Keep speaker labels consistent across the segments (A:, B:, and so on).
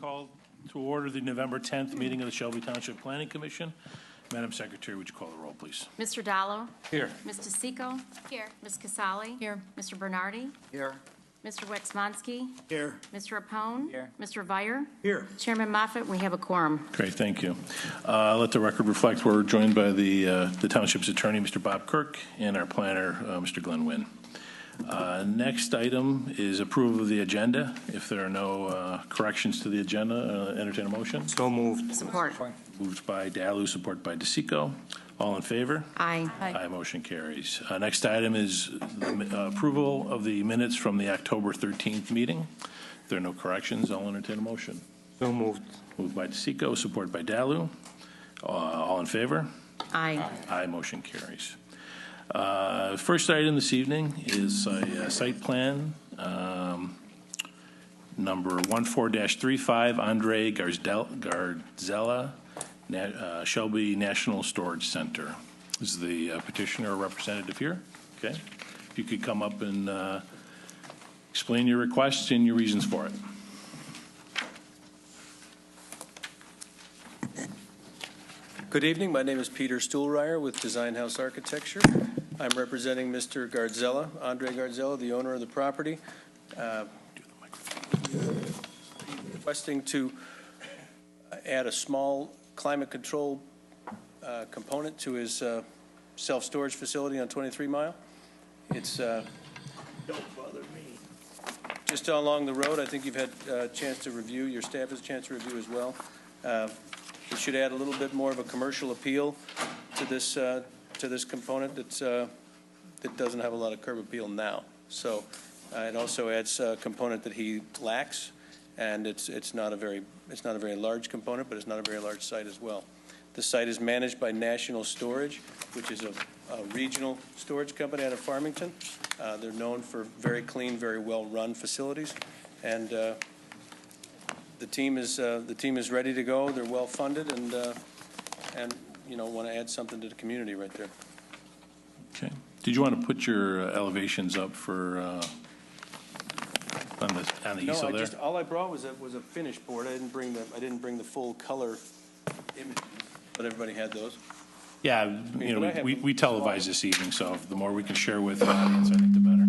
A: call to order the November 10th meeting of the Shelby Township Planning Commission. Madam Secretary, would you call the roll, please?
B: Mr. Dallo?
A: Here.
B: Ms. DeSico? Here. Ms. Casali?
C: Here.
B: Mr. Bernardi?
D: Here.
B: Mr. Wexmansky?
D: Here.
B: Mr. Apone?
D: Here.
B: Mr. Vire?
D: Here.
B: Chairman Moffett, we have a quorum.
A: Great, thank you. Let the record reflect we're joined by the Township's attorney, Mr. Bob Kirk, and our planner, Mr. Glenn Wynn. Next item is approval of the agenda. If there are no corrections to the agenda, entertain a motion.
D: So moved.
B: Support.
A: Moved by Dallu, support by DeSico. All in favor?
B: Aye.
A: Aye, motion carries. Next item is the approval of the minutes from the October 13th meeting. If there are no corrections, I'll entertain a motion.
D: So moved.
A: Moved by DeSico, support by Dallu. All in favor?
B: Aye.
A: Aye, motion carries. First item this evening is a site plan, number 14-35, Andre Gardzella, Shelby National Storage Center. Is the petitioner or representative here? Okay. If you could come up and explain your request and your reasons for it.
E: Good evening. My name is Peter Stuhlreier with Design House Architecture. I'm representing Mr. Gardzella, Andre Gardzella, the owner of the property, requesting to add a small climate control component to his self-storage facility on 23 Mile. It's
D: Don't bother me.
E: just along the road. I think you've had a chance to review, your staff has a chance to review as well. It should add a little bit more of a commercial appeal to this component that doesn't have a lot of curb appeal now. So it also adds a component that he lacks, and it's not a very large component, but it's not a very large site as well. The site is managed by National Storage, which is a regional storage company out of Farmington. They're known for very clean, very well-run facilities, and the team is ready to go. They're well funded, and want to add something to the community right there.
A: Okay. Did you want to put your elevations up for on the
E: No,
A: easel there?
E: all I brought was a finished board. I didn't bring the full color image, but everybody had those.
A: Yeah,
E: but
A: we televise this evening, so the more we can share with the audience, I think the better.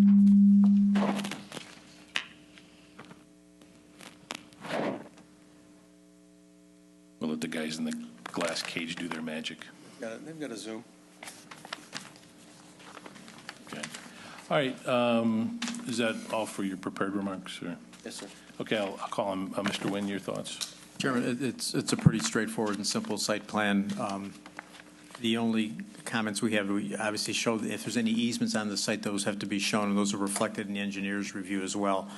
A: We'll let the guys in the glass cage do their magic.
E: They've got a Zoom.
A: Okay. All right. Is that all for your prepared remarks? Or?
E: Yes, sir.
A: Okay, I'll call him. Mr. Wynn, your thoughts?
F: Chairman, it's a pretty straightforward and simple site plan. The only comments we obviously show that if there's any easements on the site, those have to be shown, and those are reflected in the engineer's review as well.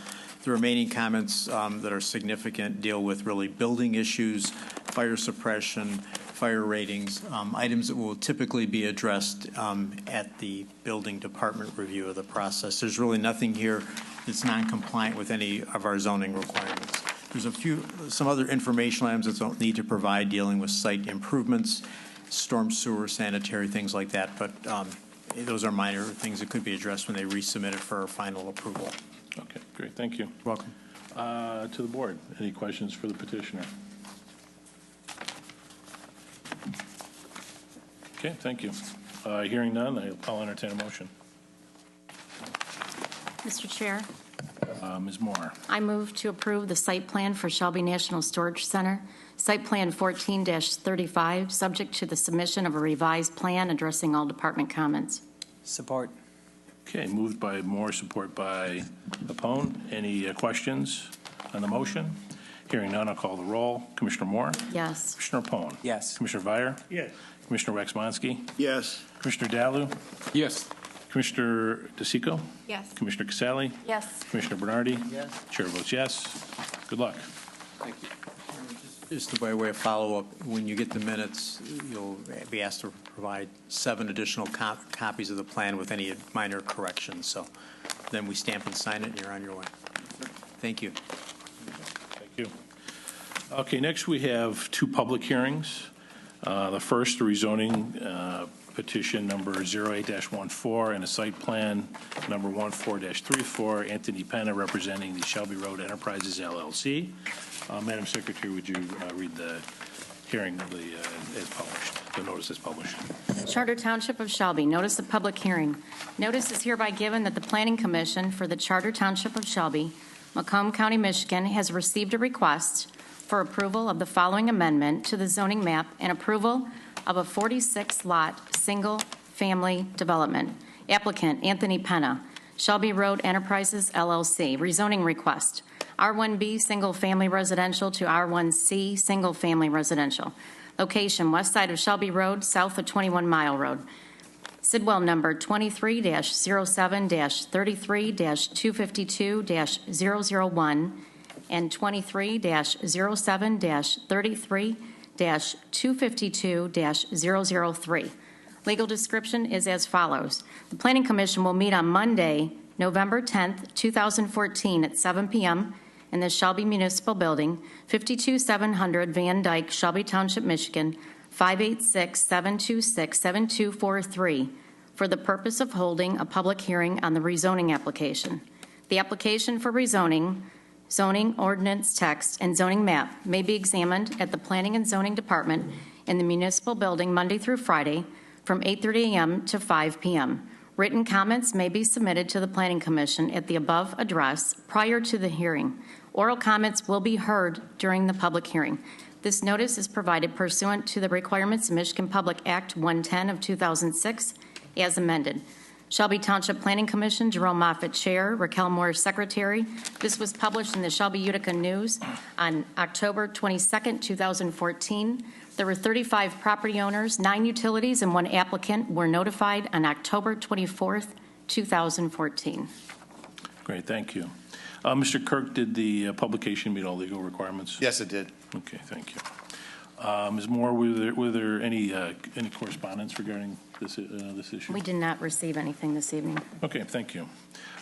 F: The remaining comments that are significant deal with really building issues, fire suppression, fire ratings, items that will typically be addressed at the building department review of the process. There's really nothing here that's non-compliant with any of our zoning requirements. There's some other informational items that don't need to provide dealing with site improvements, storm sewer, sanitary, things like that, but those are minor things that could be addressed when they resubmit it for final approval.
A: Okay, great. Thank you.
F: You're welcome.
A: To the board, any questions for the petitioner? Okay, thank you. Hearing none, I'll entertain a motion.
B: Mr. Chair,
A: Ms. Moore.
B: I move to approve the site plan for Shelby National Storage Center, Site Plan 14-35, subject to the submission of a revised plan addressing all department comments.
D: Support.
A: Okay, moved by Moore, support by Apone. Any questions on the motion? Hearing none, I'll call the roll. Commissioner Moore?
B: Yes.
A: Commissioner Apone?
D: Yes.
A: Commissioner Vire?
D: Yes.
A: Commissioner Wexmansky?
D: Yes.
A: Commissioner Dallu?
D: Yes.
A: Commissioner DeSico?
B: Yes.
A: Commissioner Casali?
B: Yes.
A: Commissioner Bernardi?
D: Yes.
A: Chair votes yes. Good luck.
E: Thank you.
F: Just by way of follow-up, when you get the minutes, you'll be asked to provide 7 additional copies of the plan with any minor corrections. So then we stamp and sign it, and you're on your way. Thank you.
A: Thank you. Okay, next we have 2 public hearings. The first, the rezoning petition number 08-14 and a site plan number 14-34, Anthony Penna representing the Shelby Road Enterprises LLC. Madam Secretary, would you read the hearing as published, the notice as published?
B: Charter Township of Shelby, notice of public hearing. Notice is hereby given that the Planning Commission for the Charter Township of Shelby, Macomb County, Michigan, has received a request for approval of the following amendment to the zoning map and approval of a 46-lot, single-family development. Applicant, Anthony Penna, Shelby Road Enterprises, LLC. Rezoning request, R1B, single-family residential to R1C, single-family residential. Location, west side of Shelby Road, south of 21 Mile Road. Sidwell number 23-07-33-252-001 and 23-07-33-252-003. Legal description is as follows. The Planning Commission will meet on Monday, November 10th, 2014 at 7 p.m. in the Shelby Municipal Building, 52700 Van Dyke, Shelby Township, Michigan, 586-726-7243, for the purpose of holding a public hearing on the rezoning application. The application for rezoning, zoning ordinance text, and zoning map may be examined at the Planning and Zoning Department in the Municipal Building Monday through Friday from 8:30 a.m. to 5 p.m. Written comments may be submitted to the Planning Commission at the above address prior to the hearing. Oral comments will be heard during the public hearing. This notice is provided pursuant to the requirements of Michigan Public Act 110 of 2006 as amended. Shelby Township Planning Commission, Jerome Moffitt, Chair, Raquel Moore, Secretary. This was published in the Shelby Utica News on October 22nd, 2014. There were 35 property owners, 9 utilities, and 1 applicant were notified on October 24th, 2014.
A: Great, thank you. Mr. Kirk, did the publication meet all legal requirements?
C: Yes, it did.
A: Okay, thank you. Ms. Moore, were there any correspondence regarding this issue?
B: We did not receive anything this evening.
A: Okay, thank you.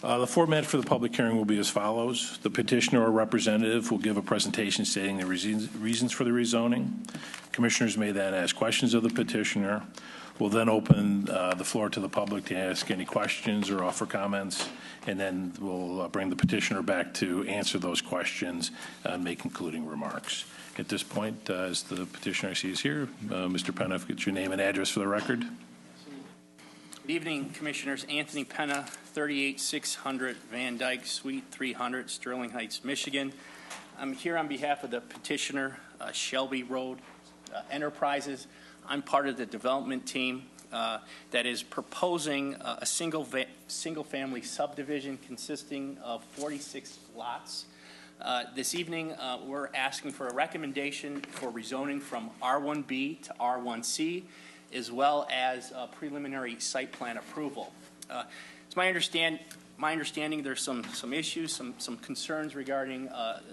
A: The format for the public hearing will be as follows. The petitioner or representative will give a presentation stating the reasons for the rezoning. Commissioners may then ask questions of the petitioner. We'll then open the floor to the public to ask any questions or offer comments, and then we'll bring the petitioner back to answer those questions and make concluding remarks. At this point, as the petitioner I see is here, Mr. Penna, if you get your name and address for the record.
G: Good evening, Commissioners. Anthony Penna, 38600 Van Dyke, Suite 300, Sterling Heights, Michigan. I'm here on behalf of the petitioner, Shelby Road Enterprises. I'm part of the development team that is proposing a single-family subdivision consisting of 46 lots. This evening, we're asking for a recommendation for rezoning from R1B to R1C, as well as preliminary site plan approval. It's my understanding there's some issues, some concerns regarding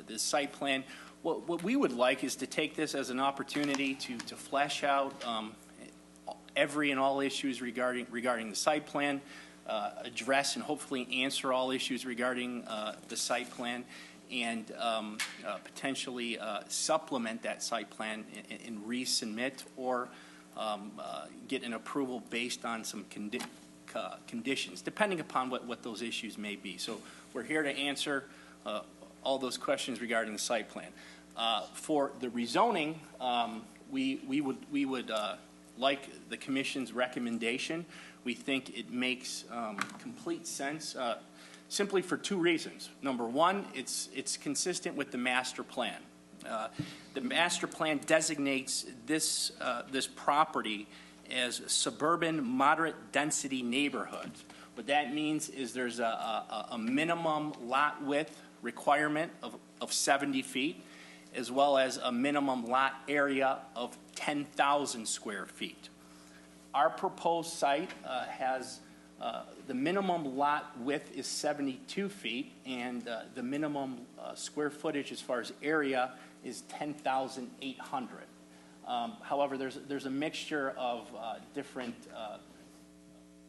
G: the site plan. What we would like is to take this as an opportunity to flesh out every and all issues regarding the site plan, address and hopefully answer all issues regarding the site plan, and potentially supplement that site plan and resubmit or get an approval based on some conditions, depending upon what those issues may be. So we're here to answer all those questions regarding the site plan. For the rezoning, we would like the Commission's recommendation. We think it makes complete sense, simply for 2 reasons. Number one, it's consistent with the master plan. The master plan designates this property as suburban moderate density neighborhood. What that means is there's a minimum lot width requirement of 70 feet, as well as a minimum lot area of 10,000 square feet. Our proposed site has the minimum lot width is 72 feet, and the minimum square footage as far as area is 10,800. However, there's a mixture of different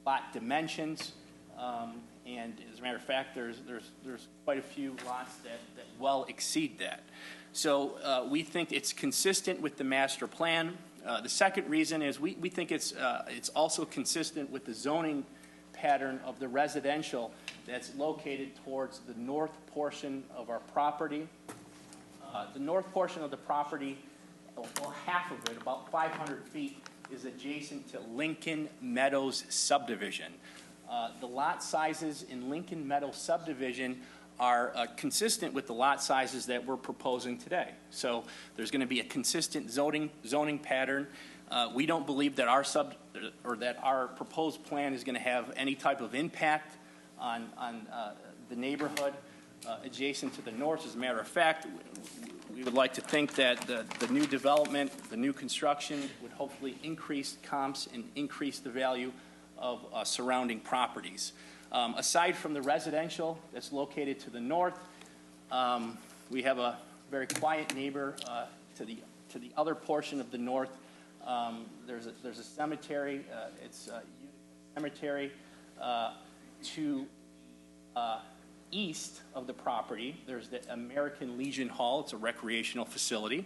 G: lot dimensions, and as a matter of fact, there's quite a few lots that well exceed that. So we think it's consistent with the master plan. The second reason is we think it's also consistent with the zoning pattern of the residential that's located towards the north portion of our property. The north portion of the property, well, half of it, about 500 feet, is adjacent to Lincoln Meadows subdivision. The lot sizes in Lincoln Meadows subdivision are consistent with the lot sizes that we're proposing today. So there's going to be a consistent zoning pattern. We don't believe that our proposed plan is going to have any type of impact on the neighborhood adjacent to the north. As a matter of fact, we would like to think that the new development, the new construction would hopefully increase comps and increase the value of surrounding properties. Aside from the residential that's located to the north, we have a very quiet neighbor to the other portion of the north. There's a cemetery. It's a cemetery to east of the property. There's the American Legion Hall. It's a recreational facility.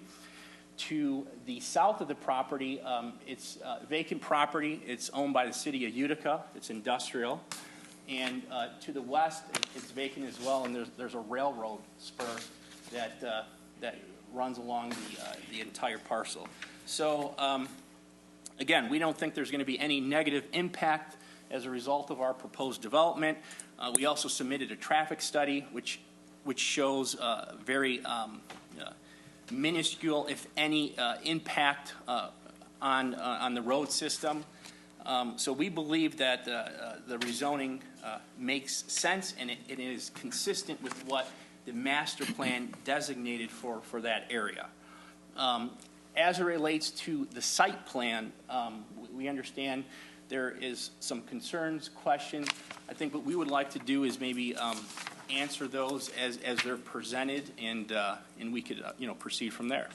G: To the south of the property, it's vacant property. It's owned by the city of Utica. It's industrial. And to the west, it's vacant as well, and there's a railroad spur that runs along the entire parcel. So, again, we don't think there's going to be any negative impact as a result of our proposed development. We also submitted a traffic study, which shows very minuscule, if any, impact on the road system. So we believe that the rezoning makes sense, and it is consistent with what the master plan designated for that area. As it relates to the site plan, we understand there is some concerns, questions. I think what we would like to do is maybe answer those as they're presented, and we could proceed from there.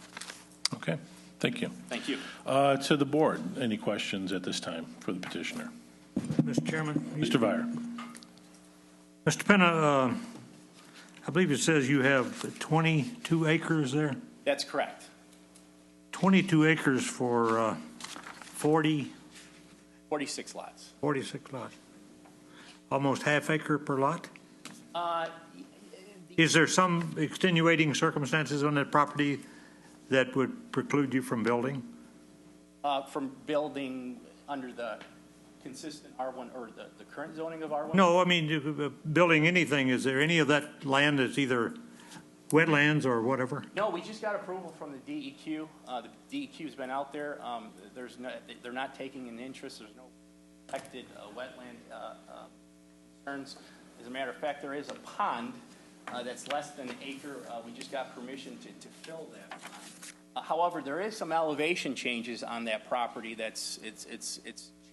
A: Okay, thank you.
G: Thank you.
A: To the board, any questions at this time for the petitioner?
C: Mr. Chairman.
A: Mr. Vire.
C: Mr. Penna, I believe it says you have 22 acres there?
G: That's correct.
C: 22 acres for
G: 46 lots.
C: 46 lots. Almost half acre per lot? Is there some extenuating circumstances on that property that would preclude you from building?
G: From building under the consistent R1 or the current zoning of R1?
C: No, I mean, building anything. Is there any of that land that's either wetlands or whatever?
G: No, we just got approval from the DEQ. The DEQ's been out there. They're not taking an interest. There's no protected wetland concerns. As a matter of fact, there is a pond that's less than an acre. We just got permission to fill that pond. However, there is some elevation changes on that property. It's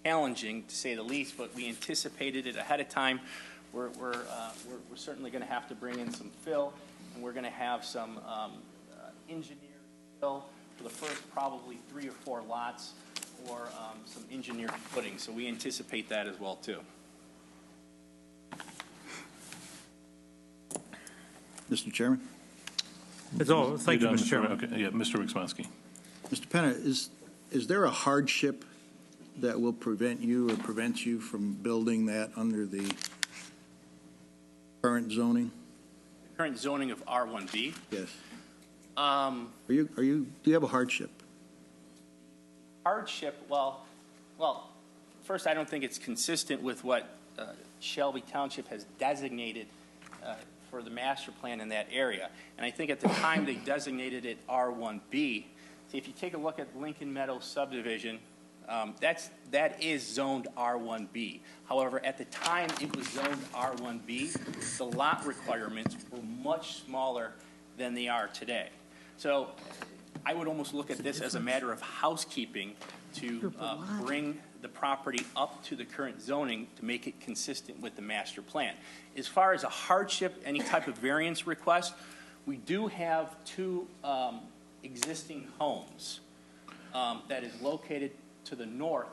G: challenging, to say the least, but we anticipated it ahead of time. We're certainly going to have to bring in some fill, and we're going to have some engineered fill for the first probably 3 or 4 lots, or some engineered footing. So we anticipate that as well too.
H: Mr. Chairman?
C: That's all. Thank you,
A: done,
C: Mr. Chairman.
A: Okay, yeah, Mr. Wixmonsky.
H: Mr. Penna, is there a hardship that will prevent you or prevent you from building that under the current zoning?
G: The current zoning of R1B.
H: Yes. Do you have a hardship?
G: Hardship, well, first, I don't think it's consistent with what Shelby Township has designated for the master plan in that area. And I think at the time they designated it R1B. See, if you take a look at Lincoln Meadows subdivision, that is zoned R1B. However, at the time it was zoned R1B, the lot requirements were much smaller than they are today. So I would almost look at this as a matter of housekeeping to bring the property up to the current zoning to make it consistent with the master plan. As far as a hardship, any type of variance request, we do have 2 existing homes that is located to the north of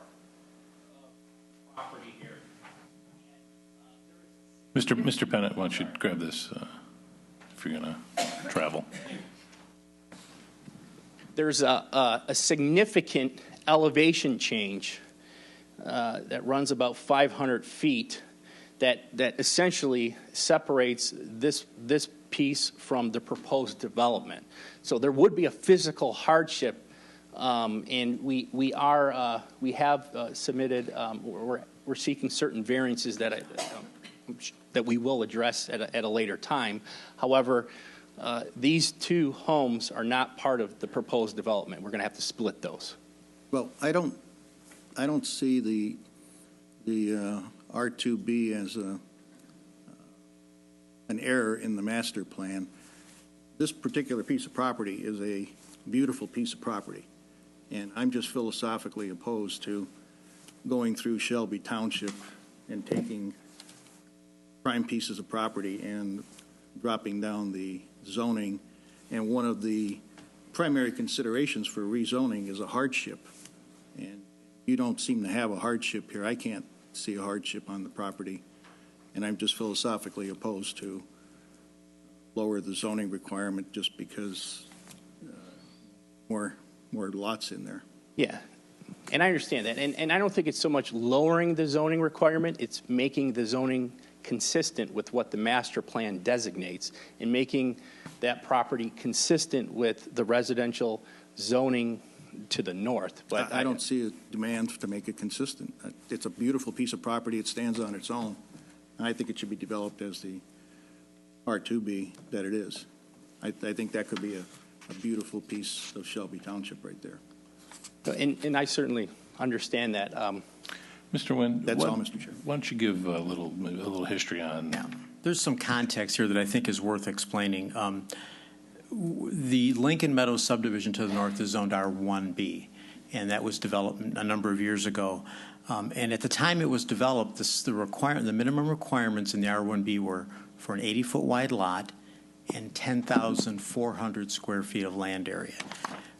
G: the property here.
A: Mr. Pennant, why don't you grab this if you're going to travel.
G: there's a significant elevation change that runs about 500 feet that essentially separates this piece from the proposed development. So there would be a physical hardship, and we have submitted, we're seeking certain variances that we will address at a later time. However, these two homes are not part of the proposed development. We're going to have to split those.
H: Well, I don't see the R2B as an error in the master plan. This particular piece of property is a beautiful piece of property, and I'm just philosophically opposed to going through Shelby Township and taking prime pieces of property and dropping down the zoning. And one of the primary considerations for rezoning is a hardship. And you don't seem to have a hardship here. I can't see a hardship on the property. And I'm just philosophically opposed to lower the zoning requirement just because more lots in there.
G: Yeah, and I understand that. And I don't think it's so much lowering the zoning requirement, it's making the zoning consistent with what the master plan designates and making that property consistent with the residential zoning to the north. But
H: I don't see a demand to make it consistent. It's a beautiful piece of property. It stands on its own. I think it should be developed as the R2B that it is. I think that could be a beautiful piece of Shelby Township right there.
G: And I certainly understand that.
A: Mr. Nguyen,
H: That's all, Mr. Chair.
A: Why don't you give a little history on?
F: Yeah. There's some context here that I think is worth explaining. The Lincoln Meadows subdivision to the north is zoned R1B, and that was developed a number of years ago. And at the time it was developed, the minimum requirements in the R1B were for an 80-foot wide lot and 10,400 square feet of land area.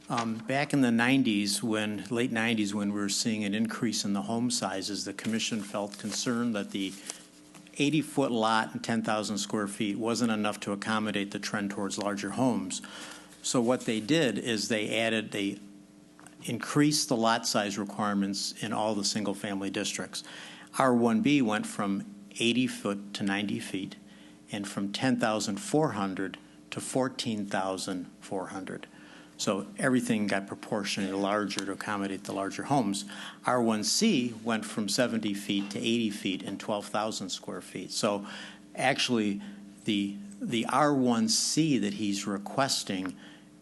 F: Back in the 90s, late 90s, when we were seeing an increase in the home sizes, the commission felt concerned that the 80-foot lot and 10,000 square feet wasn't enough to accommodate the trend towards larger homes. So what they did is they increased the lot size requirements in all the single-family districts. R1B went from 80 foot to 90 feet and from 10,400 to 14,400. So everything got proportionally larger to accommodate the larger homes. R1C went from 70 feet to 80 feet and 12,000 square feet. So actually, the R1C that he's requesting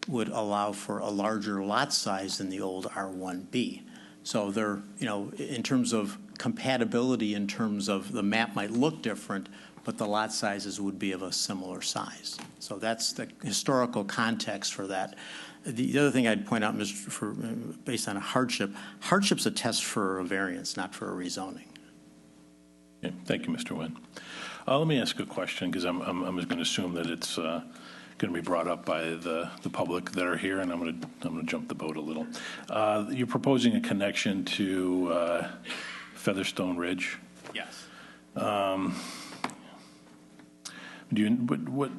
F: would allow for a larger lot size than the old R1B. So they're, in terms of compatibility, in terms of the map might look different, but the lot sizes would be of a similar size. So that's the historical context for that. The other thing I'd point out, based on a hardship's a test for a variance, not for a rezoning.
A: Okay, thank you, Mr. Nguyen. Let me ask a question, because I'm going to assume that it's going to be brought up by the public that are here, and I'm going to jump the boat a little. You're proposing a connection to Featherstone Ridge.
G: Yes.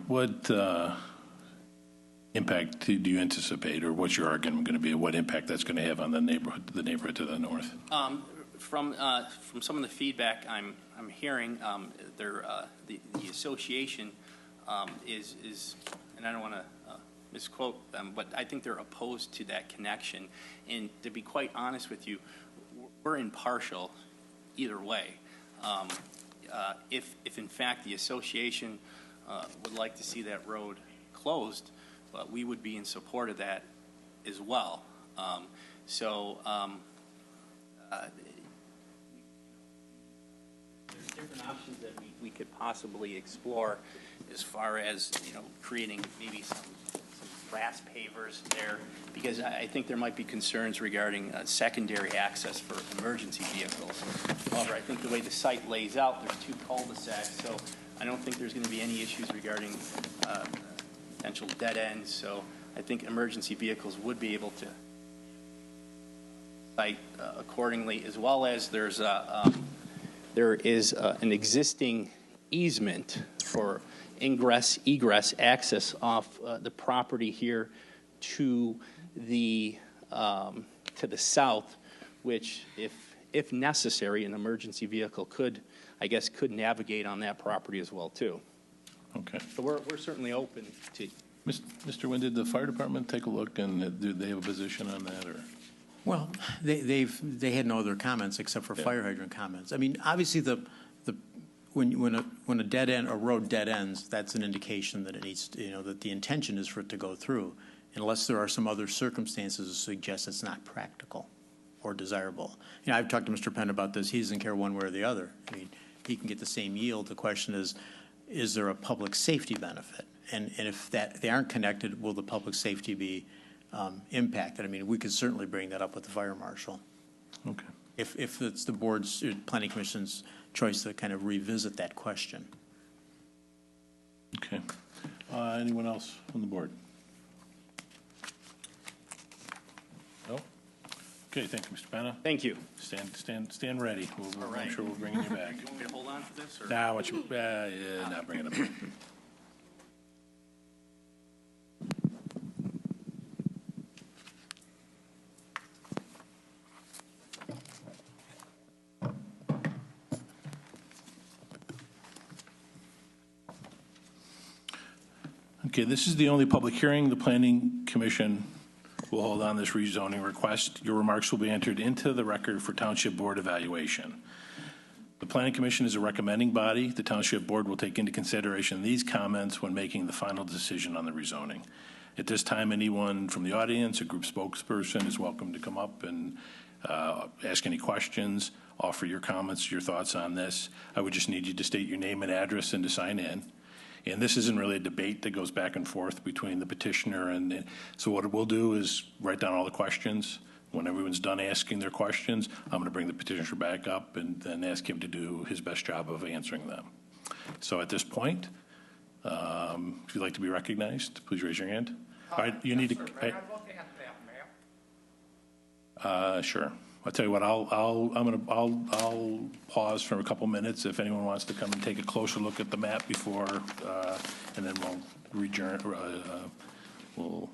A: What impact do you anticipate, or what's your argument going to be, what impact that's going to have on the neighborhood to the north?
G: From some of the feedback I'm hearing, the association is, and I don't want to misquote them, but I think they're opposed to that connection. And to be quite honest with you, we're impartial either way. If in fact the association would like to see that road closed, we would be in support of that as well. There's different options that we could possibly explore as far as, creating maybe some grass pavers there, because I think there might be concerns regarding secondary access for emergency vehicles. However, I think the way the site lays out, there's two cul-de-sacs, so I don't think there's going to be any issues regarding potential dead ends. So I think emergency vehicles would be able to site accordingly, as well as there is an existing easement for ingress, egress, access off the property here to to the south, which if necessary, an emergency vehicle could navigate on that property as well, too.
A: Okay.
G: So we're certainly open to.
A: Mr. Wynn, did the fire department take a look, and do they have a position on that, or?
F: Well, they had no other comments except for fire hydrant comments. I mean, obviously, when a dead end, a road dead ends, that's an indication that it needs, that the intention is for it to go through, unless there are some other circumstances that suggest it's not practical or desirable. I've talked to Mr. Penn about this. He doesn't care one way or the other. I mean, he can get the same yield. The question is there a public safety benefit? And if they aren't connected, will the public safety be impacted? I mean, we could certainly bring that up with the fire marshal.
A: Okay.
F: If it's the board's, planning commission's choice to kind of revisit that question.
A: Okay. Anyone else on the board? No? Okay, thank you, Mr. Penna.
G: Thank you.
A: Stand ready. I'm sure we'll bring you back.
G: You want me to hold on to this? Or?
A: Nah, bring it up. Okay, this is the only public hearing the Planning Commission will hold on this rezoning request. Your remarks will be entered into the record for Township Board evaluation. The Planning Commission is a recommending body. The Township Board will take into consideration these comments when making the final decision on the rezoning. At this time, anyone from the audience, a group spokesperson, is welcome to come up and ask any questions, offer your comments, your thoughts on this. I would just need you to state your name and address and to sign in. And this isn't really a debate that goes back and forth between the petitioner and so what we'll do is write down all the questions. When everyone's done asking their questions, I'm going to bring the petitioner back up and then ask him to do his best job of answering them. So at this point, if you'd like to be recognized, please raise your hand. All right, you need to. Sure. I'll tell you what. I'll pause for a couple minutes if anyone wants to come and take a closer look at the map before, and then we'll adjourn. We'll.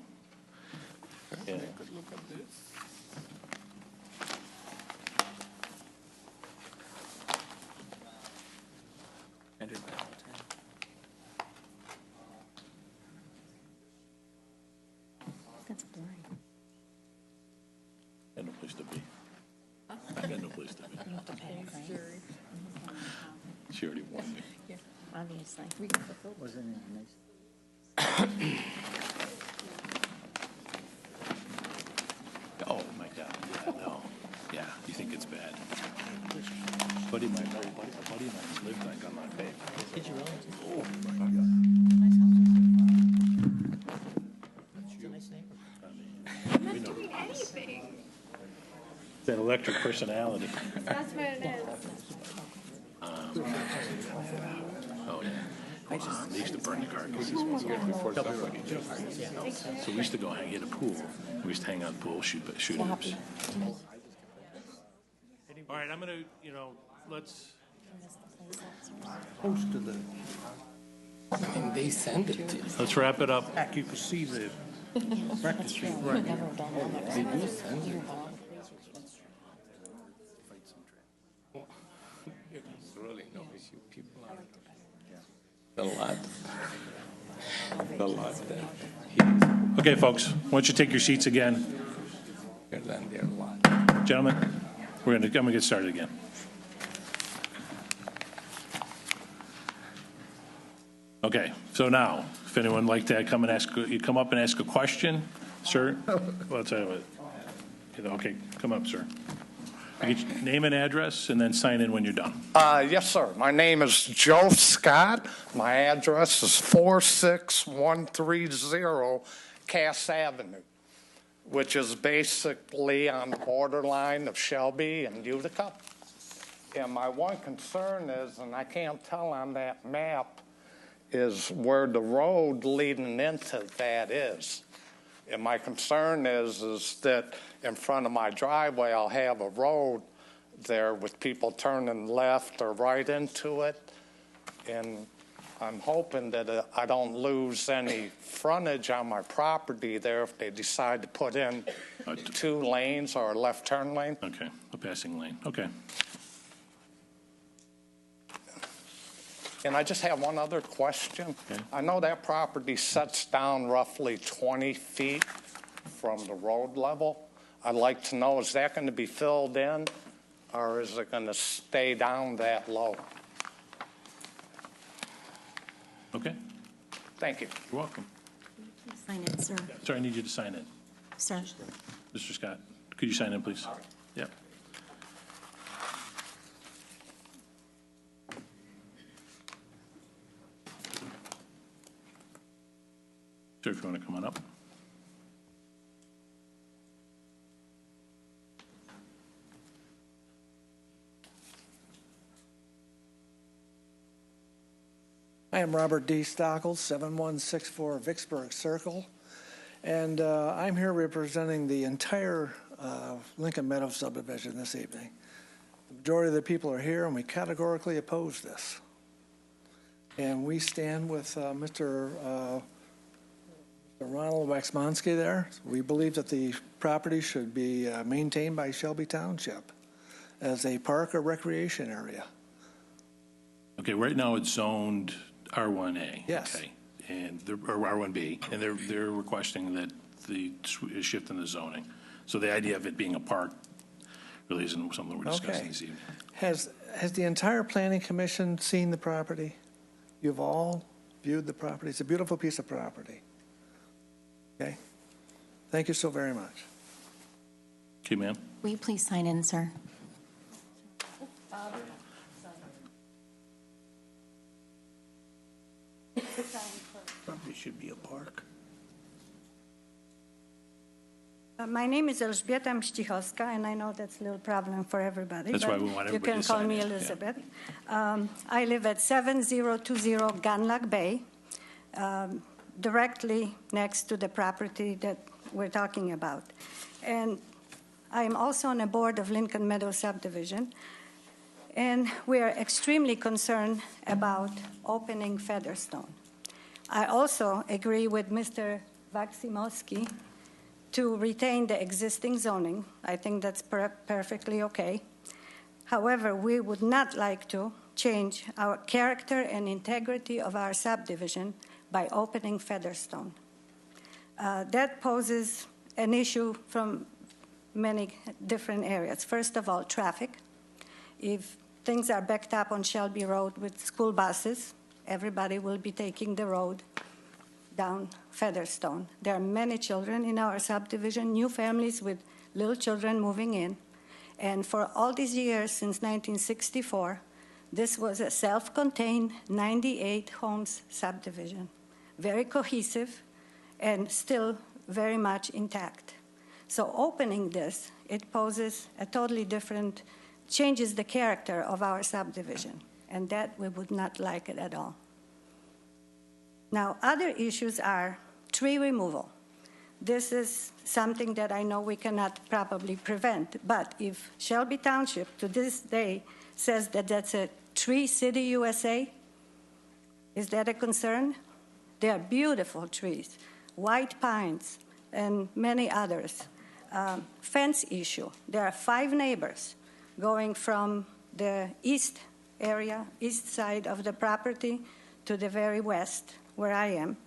A: Yeah.
B: That's blurry.
A: I got no place to be. I got no place to be.
B: You have to pay, right?
A: She already won me.
B: Obviously.
A: Oh, my God. Yeah, no. Yeah, you think it's bad. A buddy of mine lived like on my page. Did you really? Oh, my God. That electric personality.
I: That's what it is.
A: Oh, yeah. They used to burn the carcasses before stuff like it. So we used to go hang in a pool. We used to hang out in the pool, shoot hoops. All right, I'm going to, let's.
D: Close to the. And they send it to you.
A: Let's wrap it up.
C: Back, you can see the practice field right here.
D: They do send it. It's really no issue. People are. A lot that
A: Okay, folks, why don't you take your seats again?
D: here than there a lot.
A: Gentlemen, I'm going to get started again. Okay, so now, if anyone would like to come up and ask a question, sir? Well, I'll tell you what. Okay, come up, sir. Get your name and address, and then sign in when you're done.
J: Yes, sir. My name is Joe Scott. My address is 46130 Cass Avenue, which is basically on the borderline of Shelby and Utica. And my one concern is, and I can't tell on that map, is where the road leading into that is. And my concern is that in front of my driveway, I'll have a road there with people turning left or right into it. And I'm hoping that I don't lose any frontage on my property there if they decide to put in 2 lanes or a left turn lane.
A: Okay, a passing lane, okay.
J: And I just have one other question.
A: Okay.
J: I know that property sets down roughly 20 feet from the road level. I'd like to know, is that going to be filled in, or is it going to stay down that low?
A: Okay,
J: Thank you.
A: you're welcome.
B: Sign it, sir.
A: Sorry, I need you to sign it.
B: Sir.
A: Mr. Scott, could you sign in, please? Yep. Sir, if you want to come on up.
I: I am Robert D. Stockles, 7164 Vicksburg Circle, and I'm here representing the entire Lincoln Meadows subdivision this evening. The majority of the people are here, and we categorically oppose this. And we stand with Mr. Ronald Waxmansky there. We believe that the property should be maintained by Shelby Township as a park or recreation area.
A: Okay, right now it's zoned R1A.
I: Yes.
A: Okay, and, or R1B, and they're requesting that the shift in the zoning. So the idea of it being a park really isn't something we're discussing
I: Okay.
A: this evening.
I: Has the entire planning commission seen the property? You've all viewed the property. It's a beautiful piece of property. Okay? Thank you so very much.
A: Okay, ma'am?
B: Will you please sign in, sir?
H: Probably should be a park.
K: My name is Elżbieta Mścichowska, and I know that's a little problem for everybody.
A: That's
K: but
A: why we want
K: you
A: everybody
K: can
A: to
K: call
A: sign
K: me
A: in, yeah.
K: Elizabeth. I live at 7020 Gunlock Bay, directly next to the property that we're talking about. And I am also on a board of Lincoln Meadows Subdivision, and we are extremely concerned about opening Featherstone. I also agree with Mr. Waximowski to retain the existing zoning. I think that's perfectly okay. However, we would not like to change our character and integrity of our subdivision by opening Featherstone. That poses an issue from many different areas. First of all, traffic. If things are backed up on Shelby Road with school buses, everybody will be taking the road down Featherstone. There are many children in our subdivision, new families with little children moving in. And for all these years, since 1964, this was a self-contained 98 homes subdivision, very cohesive and still very much intact. So opening this, it poses a totally different, changes the character of our subdivision, and that we would not like it at all. Now, other issues are tree removal. This is something that I know we cannot probably prevent, but if Shelby Township to this day says that that's a tree city USA, is that a concern? They are beautiful trees, white pines, and many others. Fence issue. There are 5 neighbors going from the east area, east side of the property to the very west, where I am.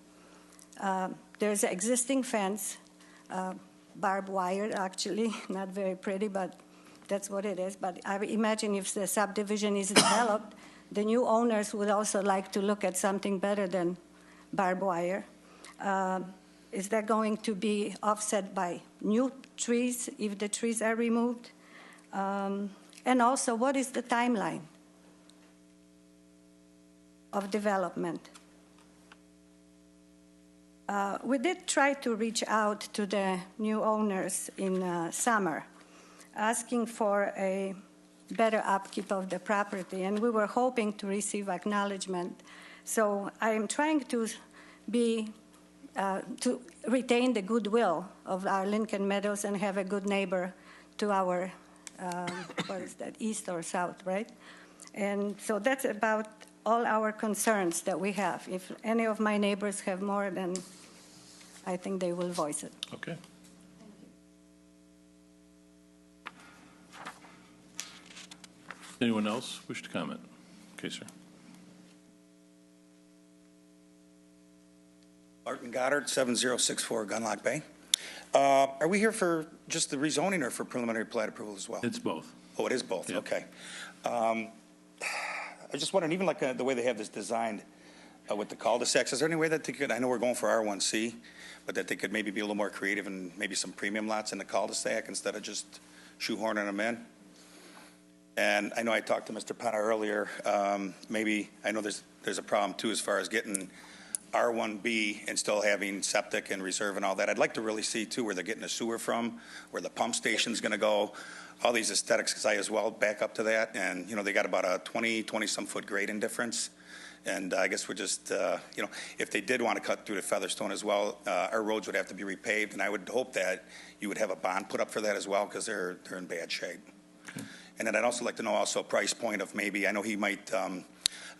K: There's an existing fence, barbed wire, actually, not very pretty, but that's what it is. But I imagine if the subdivision is developed, the new owners would also like to look at something better than barbed wire. Is that going to be offset by new trees if the trees are removed? And also, what is the timeline of development? We did try to reach out to the new owners in summer, asking for a better upkeep of the property, and we were hoping to receive acknowledgement. So I am trying to to retain the goodwill of our Lincoln Meadows and have a good neighbor to our, what is that, east or south, right? And so that's about all our concerns that we have. If any of my neighbors have more, then I think they will voice it.
A: Okay. Anyone else wish to comment? Okay, sir.
L: Martin Goddard, 7064 Gunlock Bay. Are we here for just the rezoning or for preliminary plat approval as well?
A: It's both.
L: Oh, it is both,
A: Yep.
L: okay. I was just wondering, even like the way they have this designed with the cul-de-sacs, is there any way that they could, I know we're going for R1C, but that they could maybe be a little more creative and maybe some premium lots in the cul-de-sac instead of just shoehorning them in? And I know I talked to Mr. Penna earlier, maybe, I know there's a problem too as far as getting R1B and still having septic and reserve and all that. I'd like to really see too where they're getting the sewer from, where the pump station's going to go, all these aesthetics, because I as well back up to that. And, you know, they got about a 20-some foot grading difference. And I guess we're just, you know, if they did want to cut through to Featherstone as well, our roads would have to be repaved. And I would hope that you would have a bond put up for that as well, because they're in bad shape. Okay. And then I'd also like to know also price point of maybe, I know he might,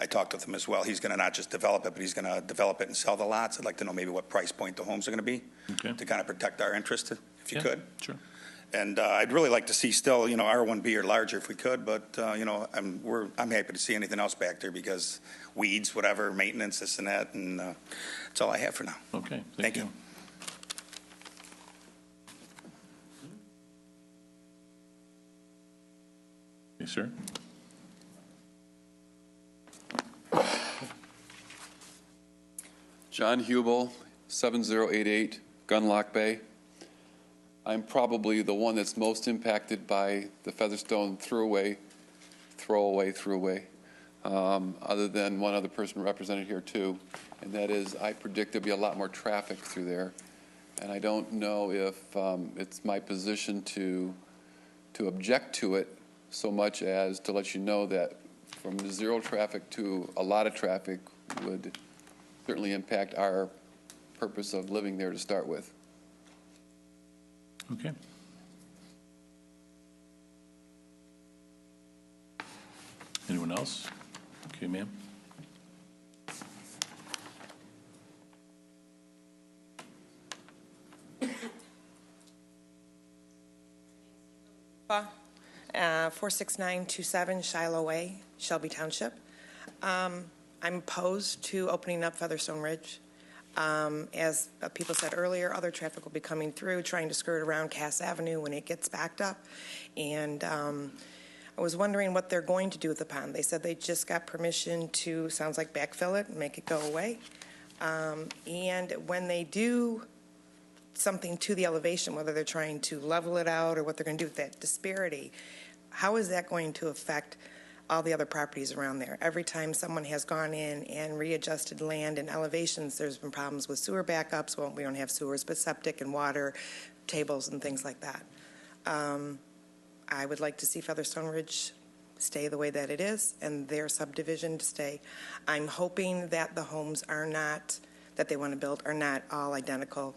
L: I talked with him as well. He's going to not just develop it, but he's going to develop it and sell the lots. I'd like to know maybe what price point the homes are going to be to kind of protect our interest, if you could.
A: Sure.
L: And I'd really like to see still, you know, R1B or larger if we could, but, you know, I'm happy to see anything else back there because weeds, whatever, maintenance, this and that, and that's all I have for now.
A: Okay.
L: Thank you.
A: Yes, sir.
M: John Hubel, 7088 Gunlock Bay. I'm probably the one that's most impacted by the Featherstone throwaway, other than one other person represented here too, and that is I predict there'll be a lot more traffic through there, and I don't know if it's my position to object to it so much as to let you know that from zero traffic to a lot of traffic would certainly impact our purpose of living there to start with.
A: Okay. Anyone else? Okay, ma'am.
N: Uh, 46927 Shiloh Way, Shelby Township. I'm opposed to opening up Featherstone Ridge. As people said earlier, other traffic will be coming through, trying to skirt around Cass Avenue when it gets backed up. And I was wondering what they're going to do with the pond. They said they just got permission to, sounds like, backfill it and make it go away. And when they do something to the elevation, whether they're trying to level it out or what they're going to do with that disparity, how is that going to affect all the other properties around there? Every time someone has gone in and readjusted land and elevations, there's been problems with sewer backups. Well, we don't have sewers, but septic and water tables and things like that. I would like to see Featherstone Ridge stay the way that it is and their subdivision to stay. I'm hoping that the homes are not, that they want to build, are not all identical,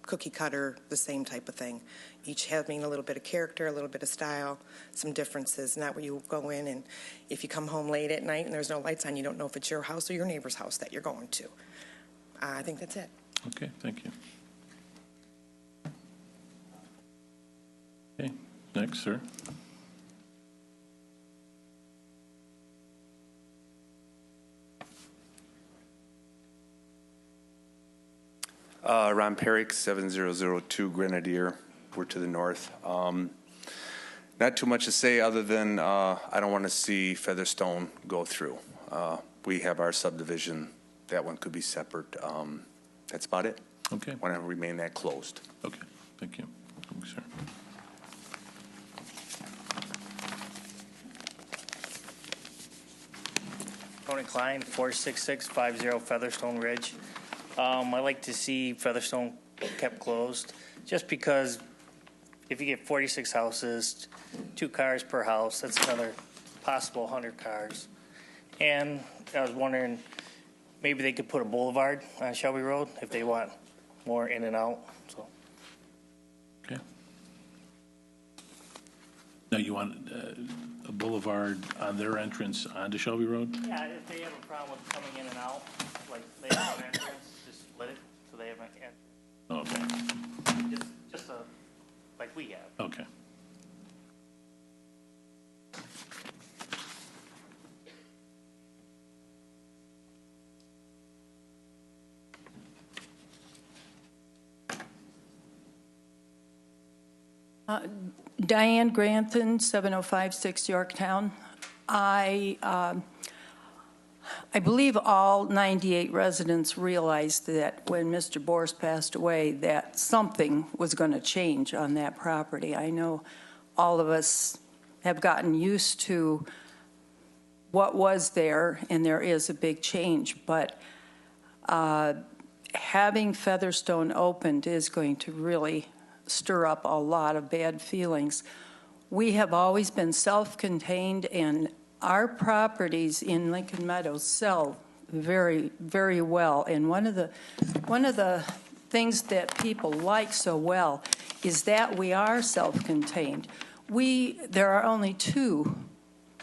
N: cookie cutter, the same type of thing. Each having a little bit of character, a little bit of style, some differences, not where you go in and if you come home late at night and there's no lights on, you don't know if it's your house or your neighbor's house that you're going to. I think that's it.
A: Okay, thank you. Okay, next, sir.
O: Ron Perrick, 7002 Grenadier. We're to the north. Not too much to say other than I don't want to see Featherstone go through. We have our subdivision. That one could be separate. That's about it.
A: Okay.
O: Want to remain that closed.
A: Okay, thank you. Thank you, sir.
P: Tony Klein, 46650 Featherstone Ridge. I like to see Featherstone kept closed, just because if you get 46 houses, 2 cars per house, that's another possible 100 cars. And I was wondering, maybe they could put a boulevard on Shelby Road if they want more in and out. So.
A: Okay. Now, you want a boulevard on their entrance onto Shelby Road?
P: Yeah, if they have a problem with coming in and out, like they have an entrance, just split it so they have an entrance.
A: Okay,
P: Just like we have.
A: okay.
Q: Diane Grantham, 7056 Yorktown. I believe all 98 residents realized that when Mr. Boris passed away that something was going to change on that property. I know all of us have gotten used to what was there, and there is a big change, but having Featherstone opened is going to really stir up a lot of bad feelings. We have always been self-contained, and our properties in Lincoln Meadows sell very, very well. And one of the things that people like so well is that we are self-contained. There are only 2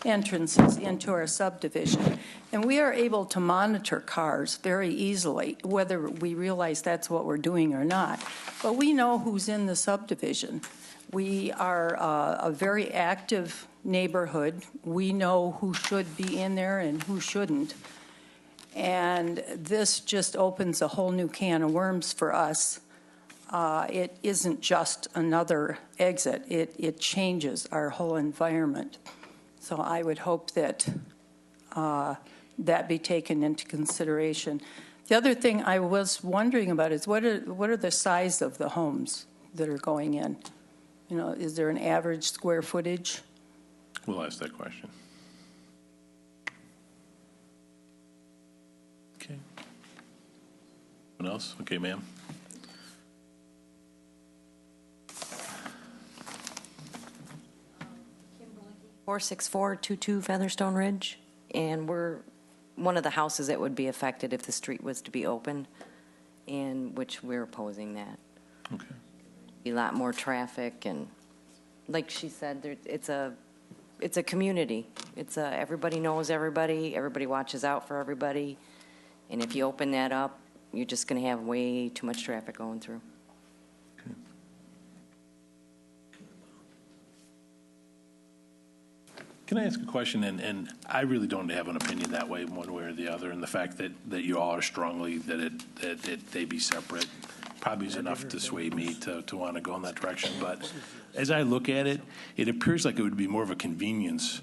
Q: entrances into our subdivision, and we are able to monitor cars very easily, whether we realize that's what we're doing or not. But we know who's in the subdivision. We are a very active neighborhood. We know who should be in there and who shouldn't. And this just opens a whole new can of worms for us. It isn't just another exit. It changes our whole environment. So I would hope that that be taken into consideration. The other thing I was wondering about is what are the size of the homes that are going in? You know, is there an average square footage?
A: We'll ask that question. Okay. Anyone else? Okay, ma'am.
R: Kimberly, 46422 Featherstone Ridge, and we're one of the houses that would be affected if the street was to be open, in which we're opposing that.
A: Okay.
R: Be a lot more traffic, and like she said, it's a community. Everybody knows everybody. Everybody watches out for everybody, and if you open that up, you're just going to have way too much traffic going through.
A: Okay. Can I ask a question? And I really don't have an opinion that way, one way or the other. And the fact that you all are strongly that they be separate probably is enough to sway me to want to go in that direction. But as I look at it, it appears like it would be more of a convenience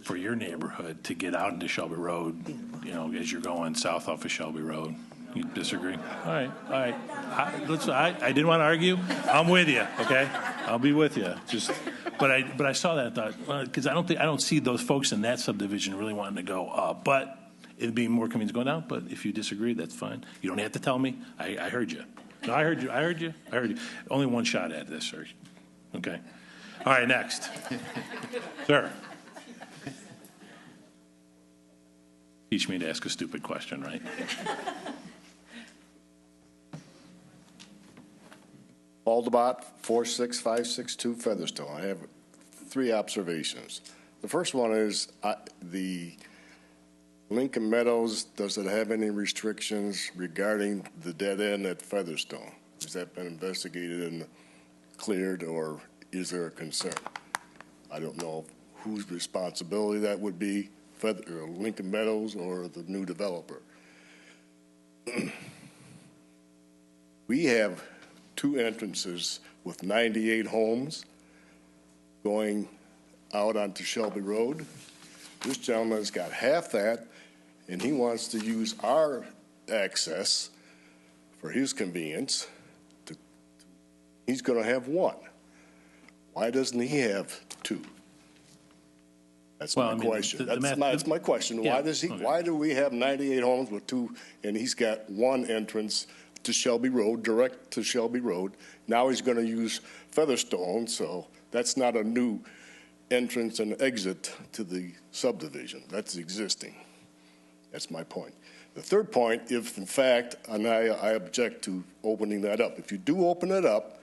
A: for your neighborhood to get out into Shelby Road, you know, as you're going south off of Shelby Road. You disagree? All right. I didn't want to argue. I'm with you. Okay, I'll be with you. But I saw that and thought, because I don't see those folks in that subdivision really wanting to go up. But it'd be more convenient going down. But if you disagree, that's fine. You don't have to tell me. I heard you. No, I heard you. Only one shot at this, sir. Okay. All right. Next, sir. Teach me to ask a stupid question, right?
S: Aldebott, 46562 Featherstone. I have 3 observations. The first one is the Lincoln Meadows, does it have any restrictions regarding the dead end at Featherstone? Has that been investigated and cleared, or is there a concern? I don't know whose responsibility that would be, Lincoln Meadows or the new developer. We have 2 entrances with 98 homes going out onto Shelby Road. This gentleman's got half that, and he wants to use our access for his convenience. He's going to have 1. Why doesn't he have 2? That's my question. That's my question.
A: Yeah,
S: Why do we have 98 homes with 2, and he's got 1 entrance to Shelby Road, direct to Shelby Road? Now he's going to use Featherstone, so that's not a new entrance and exit to the subdivision. That's existing. That's my point. The third point, if in fact, and I object to opening that up, if you do open it up,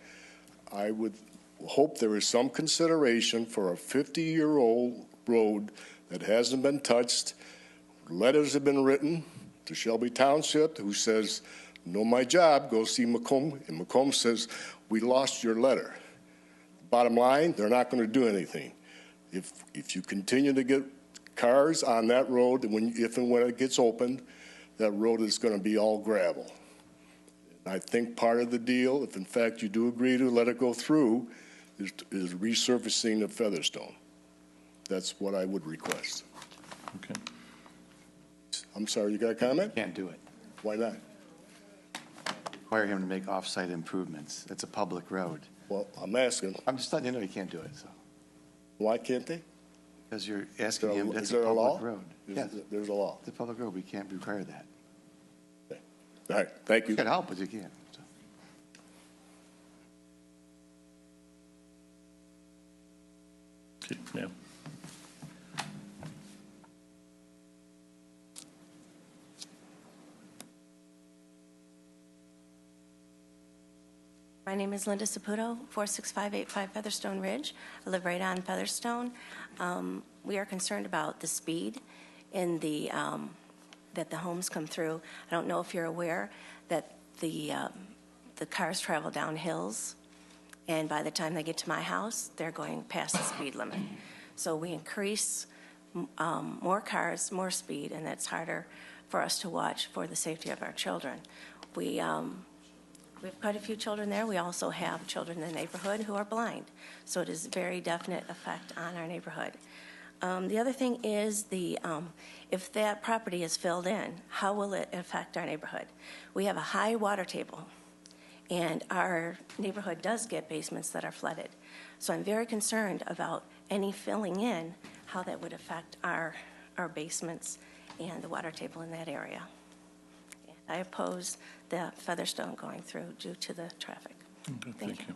S: I would hope there is some consideration for a 50-year-old road that hasn't been touched. Letters have been written to Shelby Township, who says, know my job, go see Macomb, and Macomb says, we lost your letter. Bottom line, they're not going to do anything. If you continue to get cars on that road, if and when it gets opened, that road is going to be all gravel. I think part of the deal, if in fact you do agree to let it go through, is resurfacing of Featherstone. That's what I would request.
A: Okay.
S: I'm sorry, you got a comment?
T: Can't do it.
S: Why not?
T: Require him to make off-site improvements. It's a public road.
S: Well, I'm asking.
T: I'm just letting you know you can't do it, so.
S: Why can't they?
T: Because you're asking him, it's
S: Is
T: a
S: there a law?
T: public road.
S: Yes. There's a law.
T: It's a public road. We can't require that.
S: Okay. All right, thank you.
T: You can help, but you can't. So.
A: Okay, ma'am.
U: My name is Linda Saputo, 46585 Featherstone Ridge. I live right on Featherstone. We are concerned about the speed in the that the homes come through. I don't know if you're aware that the cars travel down hills, and by the time they get to my house, they're going past the speed limit. So we increase more cars, more speed, and it's harder for us to watch for the safety of our children. We have quite a few children there. We also have children in the neighborhood who are blind, so it is a very definite effect on our neighborhood. The other thing is if that property is filled in, how will it affect our neighborhood? We have a high water table, and our neighborhood does get basements that are flooded. So I'm very concerned about any filling in, how that would affect our basements and the water table in that area. I oppose the Featherstone going through due to the traffic.
A: Okay, thank you.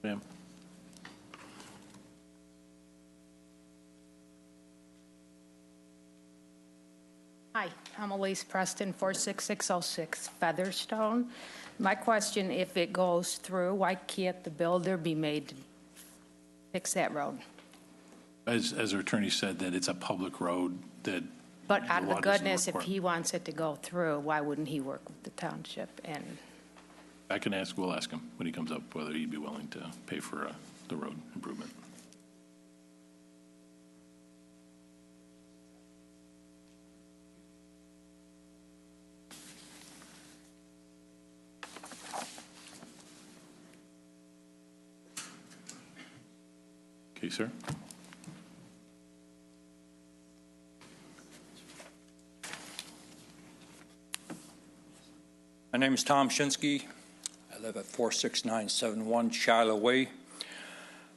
A: Ma'am.
V: Hi, I'm Elise Preston, 46606 Featherstone. My question, if it goes through, why can't the builder be made to fix that road?
A: As our attorney said, that it's a public road that.
V: But out of the
A: law doesn't
V: goodness, if
A: require.
V: he wants it to go through, why wouldn't he work with the township? And
A: We'll ask him when he comes up whether he'd be willing to pay for the road improvement. Okay, sir.
W: My name is Tom Shinsky. I live at 46971 Shiloh Way.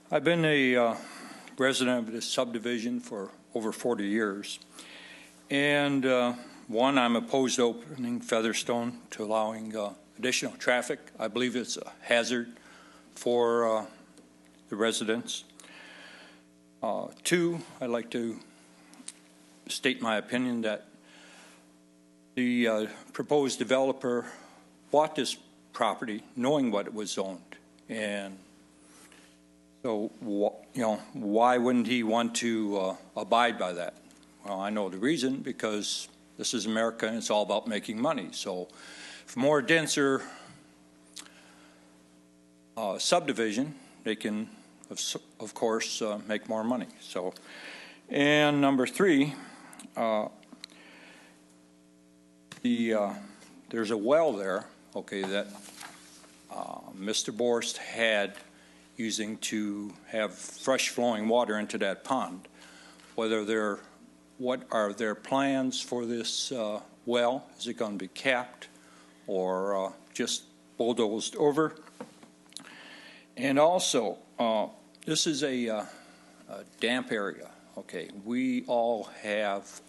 W: I've been a resident of this subdivision for over 40 years. And one, I'm opposed to opening Featherstone to allowing additional traffic. I believe it's a hazard for the residents. Two, I'd like to state my opinion that the proposed developer bought this property knowing what it was zoned, and so why wouldn't he want to abide by that? Well, I know the reason, because this is America and it's all about making money. So for more denser subdivision, they can of course make more money. So, and number three, there's a well there, okay, that Mr. Borst had using to have fresh flowing water into that pond. What are their plans for this well? Is it going to be capped or just bulldozed over? And also, this is a damp area, okay. We all have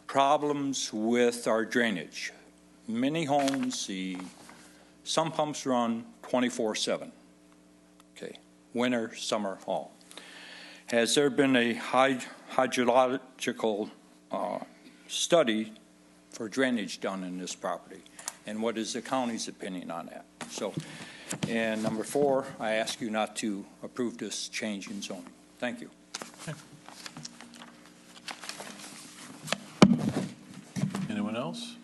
W: problems with our drainage. Many homes, some pumps run 24/7, okay, winter, summer, fall. Has there been a hydrological study for drainage done in this property? And what is the county's opinion on that? So, and number 4, I ask you not to approve this change in zoning. Thank you.
A: Anyone else?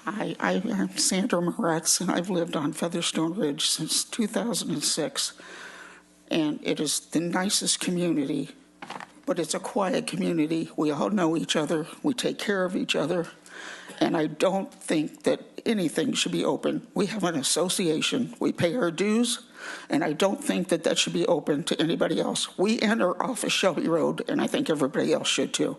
E: Hi, I'm Sandra Moretz, and I've lived on Featherstone Ridge since 2006. And it is the nicest community, but it's a quiet community. We all know each other. We take care of each other. And I don't think that anything should be open. We have an association. We pay our dues, and I don't think that that should be open to anybody else. We enter off of Shelby Road, and I think everybody else should too.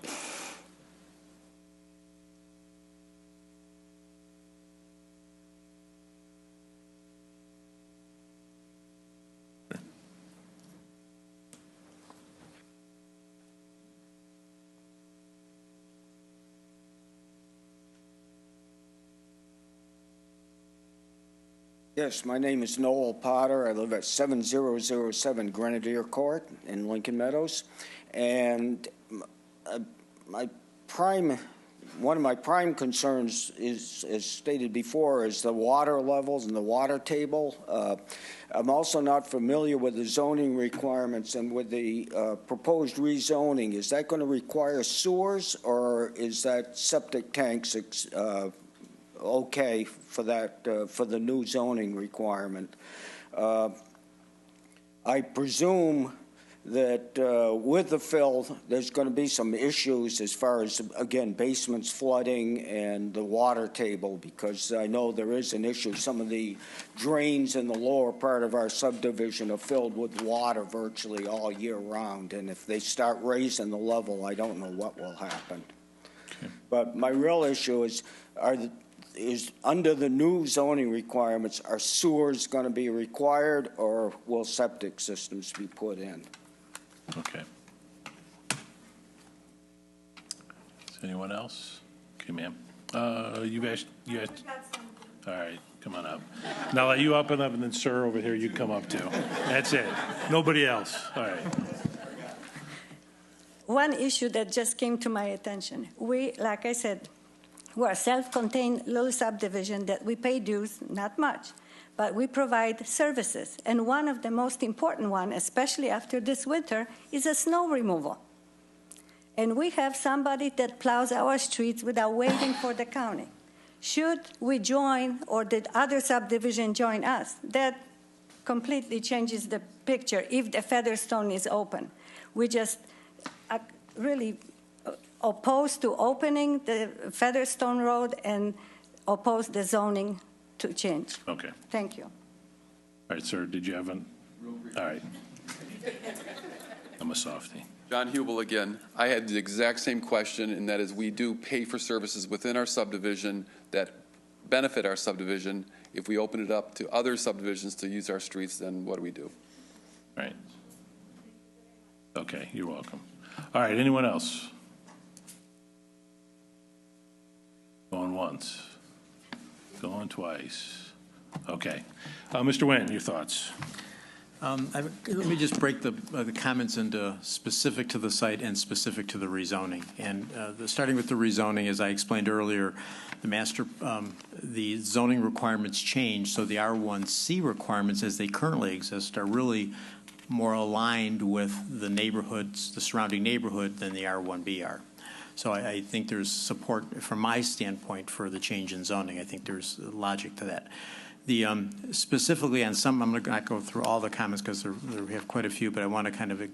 F: Yes, my name is Noel Potter. I live at 7007 Grenadier Court in Lincoln Meadows. And one of my prime concerns is, as stated before, is the water levels and the water table. I'm also not familiar with the zoning requirements and with the proposed rezoning. Is that going to require sewers, or is that septic tanks okay for that, for the new zoning requirement? I presume that with the fill, there's going to be some issues as far as, again, basements flooding and the water table, because I know there is an issue. Some of the drains in the lower part of our subdivision are filled with water virtually all year round, and if they start raising the level, I don't know what will happen. Okay. But my real issue is, is under the new zoning requirements, are sewers going to be required, or will septic systems be put in?
A: Okay. Is anyone else? Okay, ma'am. You guys, all right, come on up. Now let you up, and then sir over here, you come up too. That's it. Nobody else. All right.
K: One issue that just came to my attention. We, like I said, we're a self-contained little subdivision that we pay dues, not much, but we provide services. And one of the most important one, especially after this winter, is a snow removal. And we have somebody that plows our streets without waiting for the county. Should we join, or did other subdivision join us? That completely changes the picture if the Featherstone is open. We just really opposed to opening the Featherstone Road and oppose the zoning to change.
A: Okay.
K: Thank you.
A: All right, sir, did you have an? All right. I'm a softie.
M: John Hubel again. I had the exact same question, and that is we do pay for services within our subdivision that benefit our subdivision. If we open it up to other subdivisions to use our streets, then what do we do?
A: All right. Okay, you're welcome. All right, anyone else? Going once. Going twice. Okay. Mr. Nguyen, your thoughts?
G: Let me just break the comments into specific to the site and specific to the rezoning. And starting with the rezoning, as I explained earlier, the zoning requirements change, so the R1C requirements as they currently exist are really more aligned with the neighborhoods, the surrounding neighborhood, than the R1B are. So I think there's support from my standpoint for the change in zoning. I think there's logic to that. The specifically on some, I'm not go through all the comments because we have quite a few, but I want to kind of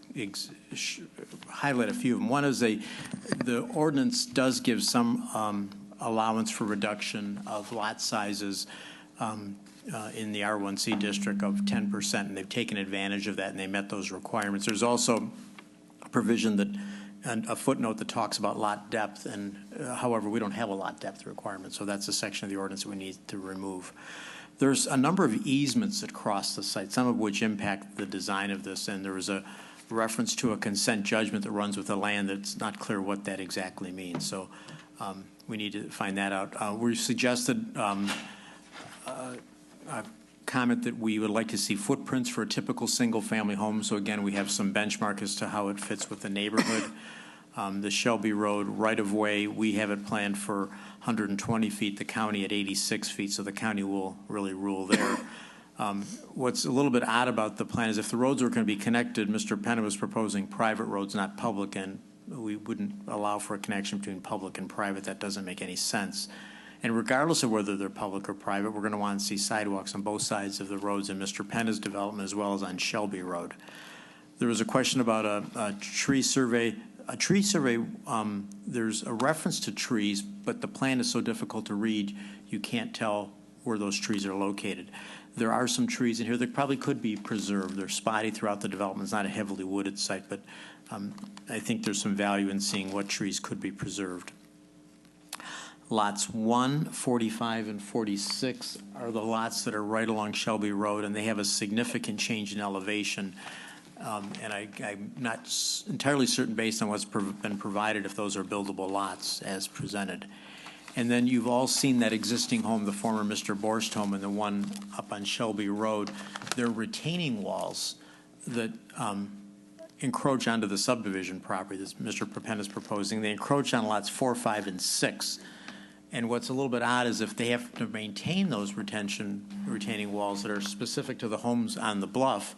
G: highlight a few of them. One is the ordinance does give some allowance for reduction of lot sizes in the R1C district of 10%, and they've taken advantage of that, and they met those requirements. There's also a provision that, and a footnote that talks about lot depth, and however, we don't have a lot depth requirement, so that's a section of the ordinance that we need to remove. There's a number of easements that cross the site, some of which impact the design of this, and there was a reference to a consent judgment that runs with the land. That's not clear what that exactly means. So we need to find that out. We suggested a comment that we would like to see footprints for a typical single-family home. So again, we have some benchmark as to how it fits with the neighborhood. The Shelby Road right-of-way, we have it planned for 120 feet, the county at 86 feet, so the county will really rule there. What's a little bit odd about the plan is if the roads were going to be connected, Mr. Penna was proposing private roads, not public, and we wouldn't allow for a connection between public and private. That doesn't make any sense. And regardless of whether they're public or private, we're going to want to see sidewalks on both sides of the roads in Mr. Penna's development as well as on Shelby Road. There was a question about a tree survey. A tree survey, there's a reference to trees, but the plan is so difficult to read, you can't tell where those trees are located. There are some trees in here that probably could be preserved. They're spotty throughout the development. It's not a heavily wooded site, but I think there's some value in seeing what trees could be preserved. Lots 1, 45, and 46 are the lots that are right along Shelby Road, and they have a significant change in elevation. And I'm not entirely certain based on what's been provided if those are buildable lots as presented. And then you've all seen that existing home, the former Mr. Borst home, and the one up on Shelby Road. They're retaining walls that encroach onto the subdivision property that Mr. Penna is proposing. They encroach on lots 4, 5, and 6. And what's a little bit odd is if they have to maintain those retaining walls that are specific to the homes on the bluff,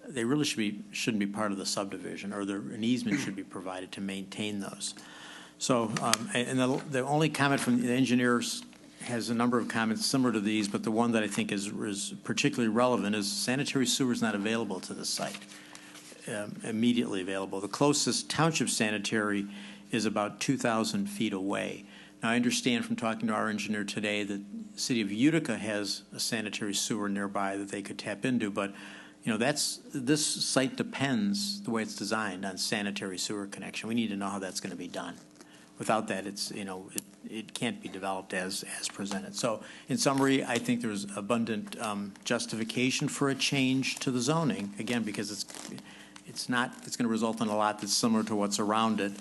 G: they really shouldn't be part of the subdivision, or an easement should be provided to maintain those. So, and the only comment from the engineers has a number of comments similar to these, but the one that I think is particularly relevant is sanitary sewer is not available to the site, immediately available. The closest township sanitary is about 2,000 feet away. Now, I understand from talking to our engineer today that the city of Utica has a sanitary sewer nearby that they could tap into, but you know, this site depends, the way it's designed, on sanitary sewer connection. We need to know how that's going to be done. Without that, it can't be developed as presented. So, in summary, I think there's abundant justification for a change to the zoning. Again, because it's going to result in a lot that's similar to what's around it.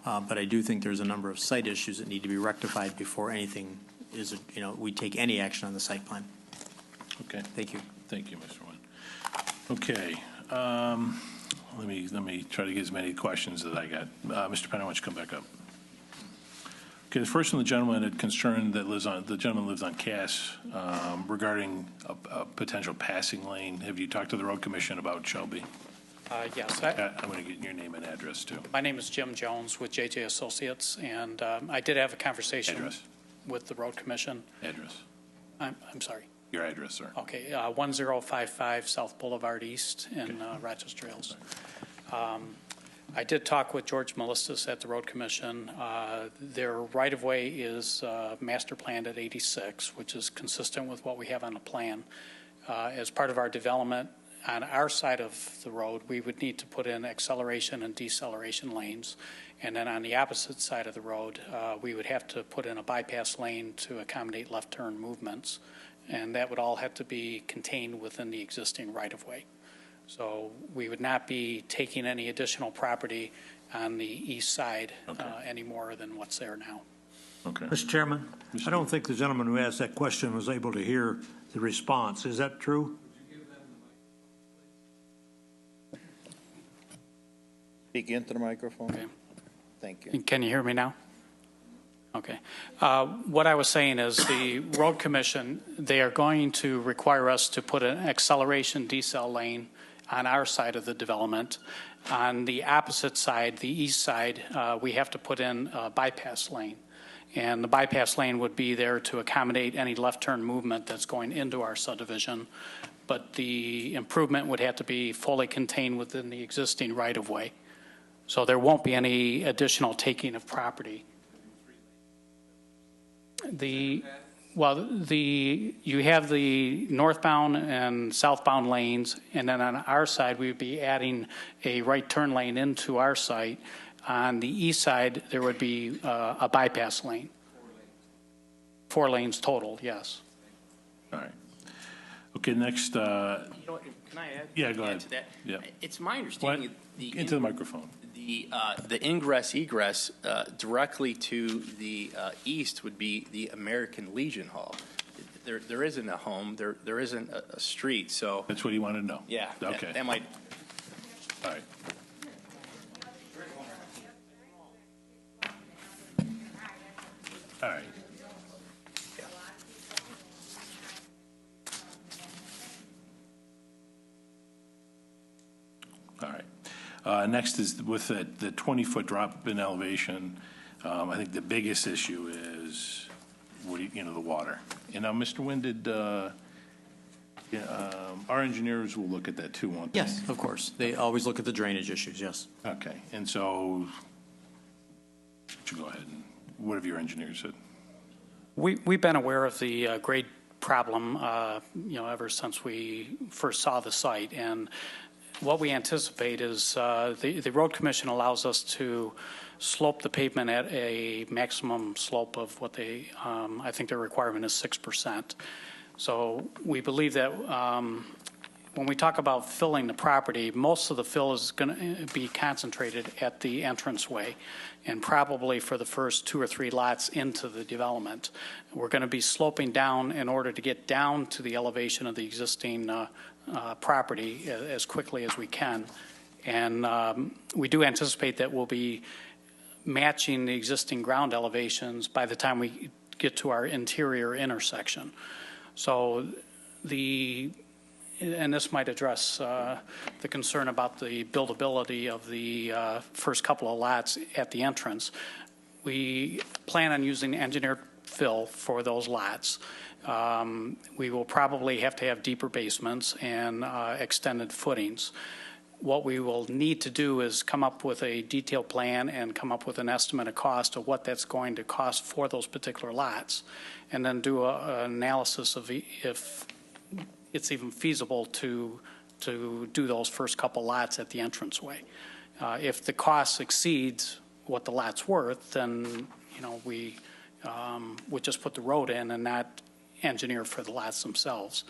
G: But I do think there's a number of site issues that need to be rectified before anything is, we take any action on the site plan.
A: Okay.
G: Thank you.
A: Thank you, Mr. Wynn. Okay. Let me try to get as many questions as I got. Mr. Penna, why don't you come back up? Okay, the first one, the gentleman had concern that the gentleman lives on Cass regarding a potential passing lane. Have you talked to the road commission about Shelby?
C: Yes.
A: I'm going to get your name and address too.
C: My name is Jim Jones with JJ Associates, and I did have a conversation with the road commission.
A: Address.
C: I'm sorry.
A: Your address, sir.
C: Okay, 1055 South Boulevard East in Rochester Hills. I did talk with George Melistus at the Road Commission. Their right-of-way is master planned at 86, which is consistent with what we have on the plan. As part of our development on our side of the road, we would need to put in acceleration and deceleration lanes. And then on the opposite side of the road, we would have to put in a bypass lane to accommodate left turn movements. And that would all have to be contained within the existing right-of-way. So we would not be taking any additional property on the east side any more than what's there now.
A: Okay.
D: Mr. Chairman, I don't think the gentleman who asked that question was able to hear the response. Is that true?
H: Speak into the microphone.
C: Okay.
H: Thank you.
C: Can you hear me now? Okay. What I was saying is the Road Commission, they are going to require us to put an acceleration decel lane on our side of the development. On the opposite side, the east side, we have to put in a bypass lane. And the bypass lane would be there to accommodate any left turn movement that's going into our subdivision. But the improvement would have to be fully contained within the existing right-of-way. So there won't be any additional taking of property. You have the northbound and southbound lanes, and then on our side, we would be adding a right turn lane into our site. On the east side, there would be a bypass lane. 4 lanes total, yes.
A: All right. Okay, next,
B: You know what, can I add?
A: Yeah, go
B: add
A: ahead.
B: to that?
A: Yeah.
B: It's my understanding
A: into the microphone.
B: the ingress egress directly to the east would be the American Legion Hall. There isn't a home, there isn't a street, so.
A: That's what you wanted to know?
B: Yeah.
A: Okay.
B: That might.
A: All right. All right. All right. Next is with the 20-foot drop in elevation. I think the biggest issue is, the water. And now, Mr. Wynn, did, our engineers will look at that too, won't they?
G: Yes, of course. They always look at the drainage issues, yes.
A: Okay. And so, you go ahead. What have your engineers said?
C: We've been aware of the grade problem, ever since we first saw the site. And what we anticipate is the Road Commission allows us to slope the pavement at a maximum slope of what I think their requirement is 6%. So we believe that when we talk about filling the property, most of the fill is going to be concentrated at the entranceway and probably for the first 2 or 3 lots into the development. We're going to be sloping down in order to get down to the elevation of the existing property as quickly as we can. And we do anticipate that we'll be matching the existing ground elevations by the time we get to our interior intersection. So and this might address the concern about the buildability of the first couple of lots at the entrance. We plan on using engineered fill for those lots. We will probably have to have deeper basements and extended footings. What we will need to do is come up with a detailed plan and come up with an estimate of cost of what that's going to cost for those particular lots, and then do an analysis of if it's even feasible to do those first couple lots at the entranceway. If the cost exceeds what the lot's worth, then we would just put the road in and not engineer for the lots themselves.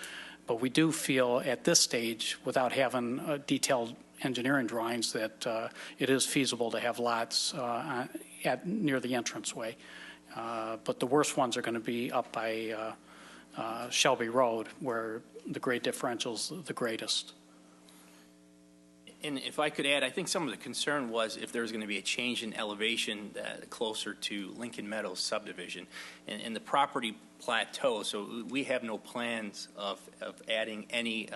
C: But we do feel at this stage, without having detailed engineering drawings, that it is feasible to have lots near the entranceway. But the worst ones are going to be up by Shelby Road, where the grade differential's the greatest.
B: And if I could add, I think some of the concern was if there was going to be a change in elevation closer to Lincoln Meadows subdivision and the property plateau. So we have no plans of adding any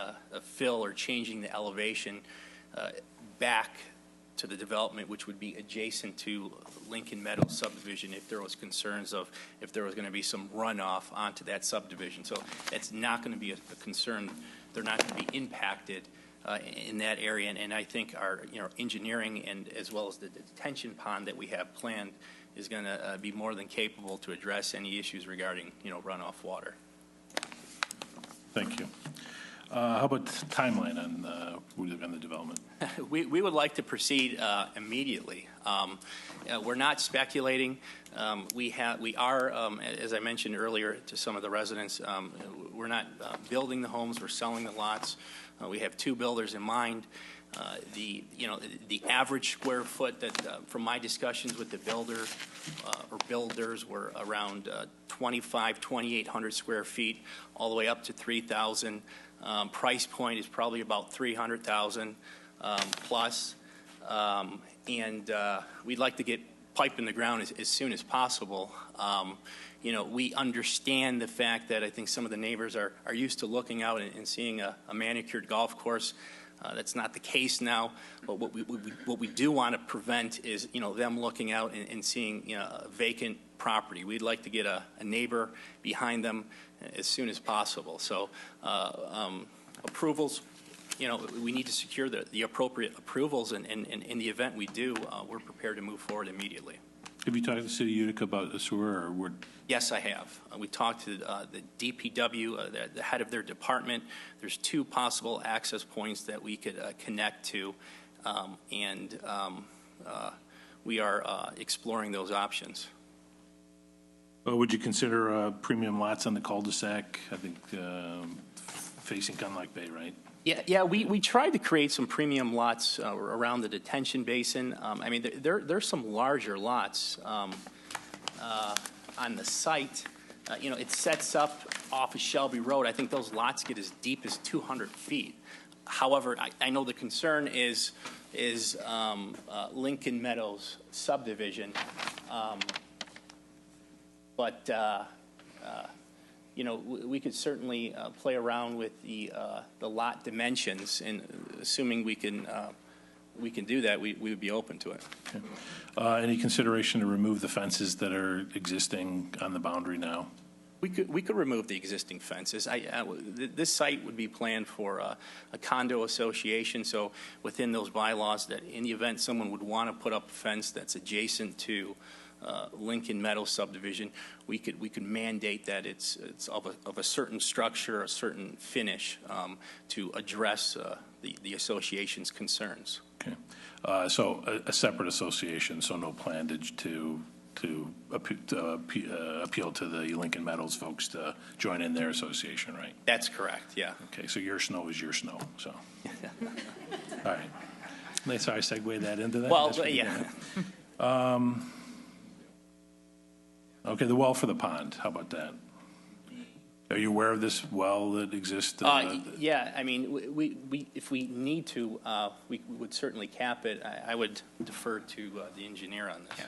B: fill or changing the elevation back to the development, which would be adjacent to Lincoln Meadows subdivision if there was concerns of if there was going to be some runoff onto that subdivision. So that's not going to be a concern. They're not going to be impacted in that area, and I think our engineering and as well as the detention pond that we have planned is going to be more than capable to address any issues regarding runoff water.
A: Thank you. How about timeline on the development?
B: We would like to proceed immediately. We're not speculating. We are, as I mentioned earlier to some of the residents, we're not building the homes. We're selling the lots. We have 2 builders in mind. The average square foot that from my discussions with the builder or builders were around 2,800 square feet, all the way up to 3,000. Price point is probably about 300,000 plus, and we'd like to get pipe in the ground as soon as possible. We understand the fact that I think some of the neighbors are used to looking out and seeing a manicured golf course. That's not the case now, but what we do want to prevent is them looking out and seeing a vacant property. We'd like to get a neighbor behind them as soon as possible. So approvals, we need to secure the appropriate approvals, and in the event we do, we're prepared to move forward immediately.
A: Have you talked to the city of Utica about the sewer, or would?
B: Yes, I have. We talked to the DPW, the head of their department. There's 2 possible access points that we could connect to, and we are exploring those options.
A: Would you consider premium lots on the cul-de-sac? I think facing Gun Lake Bay, right?
B: Yeah, we tried to create some premium lots around the detention basin. I mean, there's some larger lots on the site. You know, it sets up off of Shelby Road. I think those lots get as deep as 200 feet. However, I know the concern is Lincoln Meadows subdivision. You know, we could certainly play around with the lot dimensions, and assuming we can do that, we would be open to it.
A: Okay. Any consideration to remove the fences that are existing on the boundary now?
B: We could remove the existing fences. This site would be planned for a condo association, so within those bylaws, that in the event someone would want to put up a fence that's adjacent to Lincoln Meadows subdivision, we could mandate that it's of a certain structure, a certain finish, to address the association's concerns.
A: Okay. So a separate association, so no plan to appeal to the Lincoln Meadows folks to join in their association, right?
B: That's correct, yeah.
A: Okay, so your snow is your snow, so. All right. Sorry, I segued that into that?
B: Well, yeah.
A: Okay, the well for the pond, how about that? Are you aware of this well that exists?
B: Yeah, I mean, we if we need to, we would certainly cap it. I would defer to the engineer on this.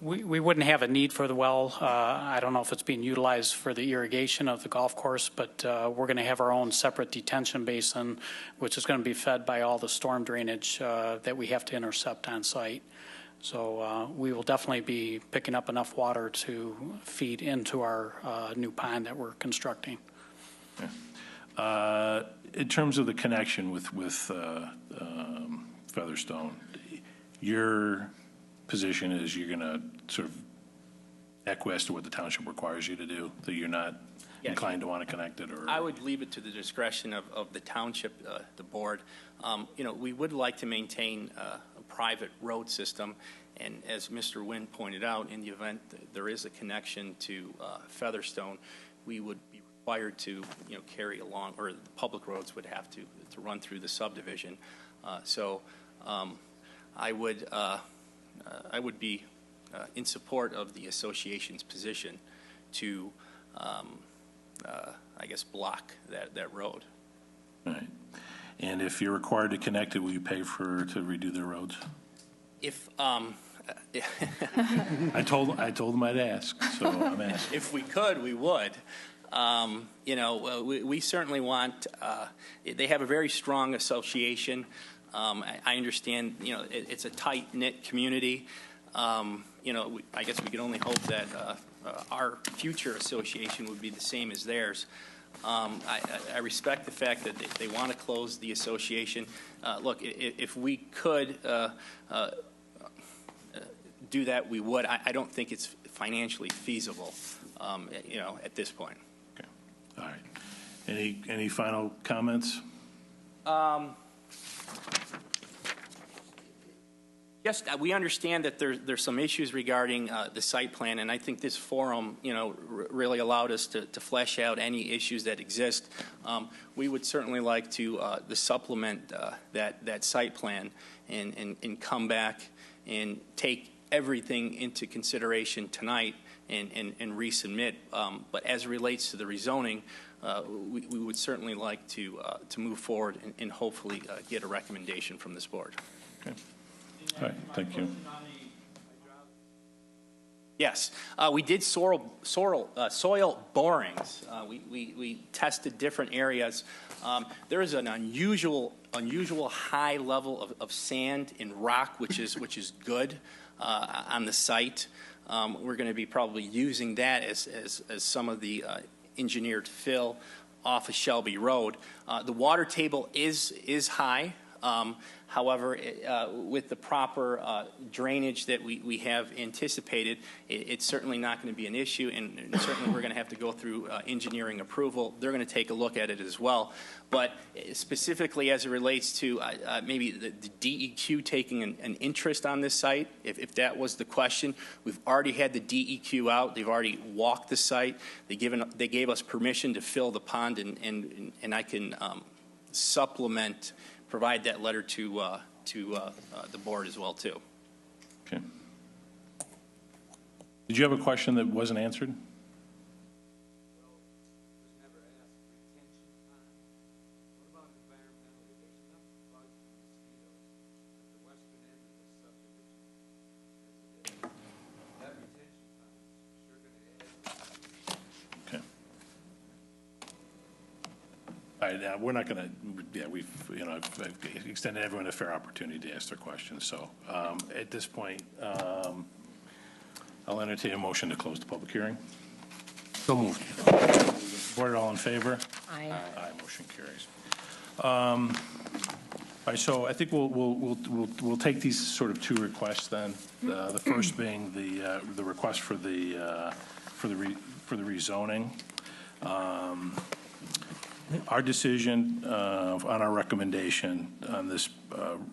C: We wouldn't have a need for the well. I don't know if it's being utilized for the irrigation of the golf course, but we're going to have our own separate detention basin, which is going to be fed by all the storm drainage that we have to intercept on site. So we will definitely be picking up enough water to feed into our new pond that we're constructing.
A: Okay. In terms of the connection with Featherstone, your position is you're going to sort of acquiesce to what the township requires you to do, that you're not inclined to want to connect it? Or I
B: would leave it to the discretion of the township, the board. You know, we would like to maintain a private road system, and as Mr. Nguyen pointed out, in the event that there is a connection to Featherstone, we would be required to, you know, carry along, or the public roads would have to run through the subdivision. I would be in support of the association's position to, I guess, block that road.
A: All right. And if you're required to connect it, will you pay to redo their roads?
B: If
A: I told them I'd ask, so I'm asking.
B: If we could, we would. You know, we certainly want. They have a very strong association. I understand. You know, it's a tight knit community. You know, I guess we could only hope that our future association would be the same as theirs. I respect the fact that they want to close the association. Look, if we could do that, we would. I don't think it's financially feasible, you know, at this point.
A: Okay. All right. Any final comments?
B: Yes, we understand that there's some issues regarding the site plan, and I think this forum, you know, really allowed us to flesh out any issues that exist. We would certainly like to supplement that site plan and come back and take everything into consideration tonight and resubmit. But as it relates to the rezoning, we would certainly like to move forward and hopefully get a recommendation from this board.
A: Okay. All right, thank you.
B: Yes, we did soil borings. We tested different areas. There is an unusual high level of sand and rock, which is good on the site. We're going to be probably using that as some of the engineered fill off of Shelby Road. The water table is high. However, with the proper drainage that we have anticipated, it's certainly not going to be an issue, and certainly we're going to have to go through engineering approval. They're going to take a look at it as well. But specifically as it relates to maybe the DEQ taking an interest on this site, if that was the question, we've already had the DEQ out. They've already walked the site. They gave us permission to fill the pond, and I can provide that letter to the board as well, too.
A: Okay. Did you have a question that wasn't answered? All right, we're not going to, I've extended everyone a fair opportunity to ask their questions. So at this point, I'll entertain a motion to close the public hearing. So moved. Board, all in favor?
V: Aye.
A: Aye, motion carries. All right, so I think we'll take these sort of two requests then. The first being the request for the rezoning. Our decision on our recommendation on this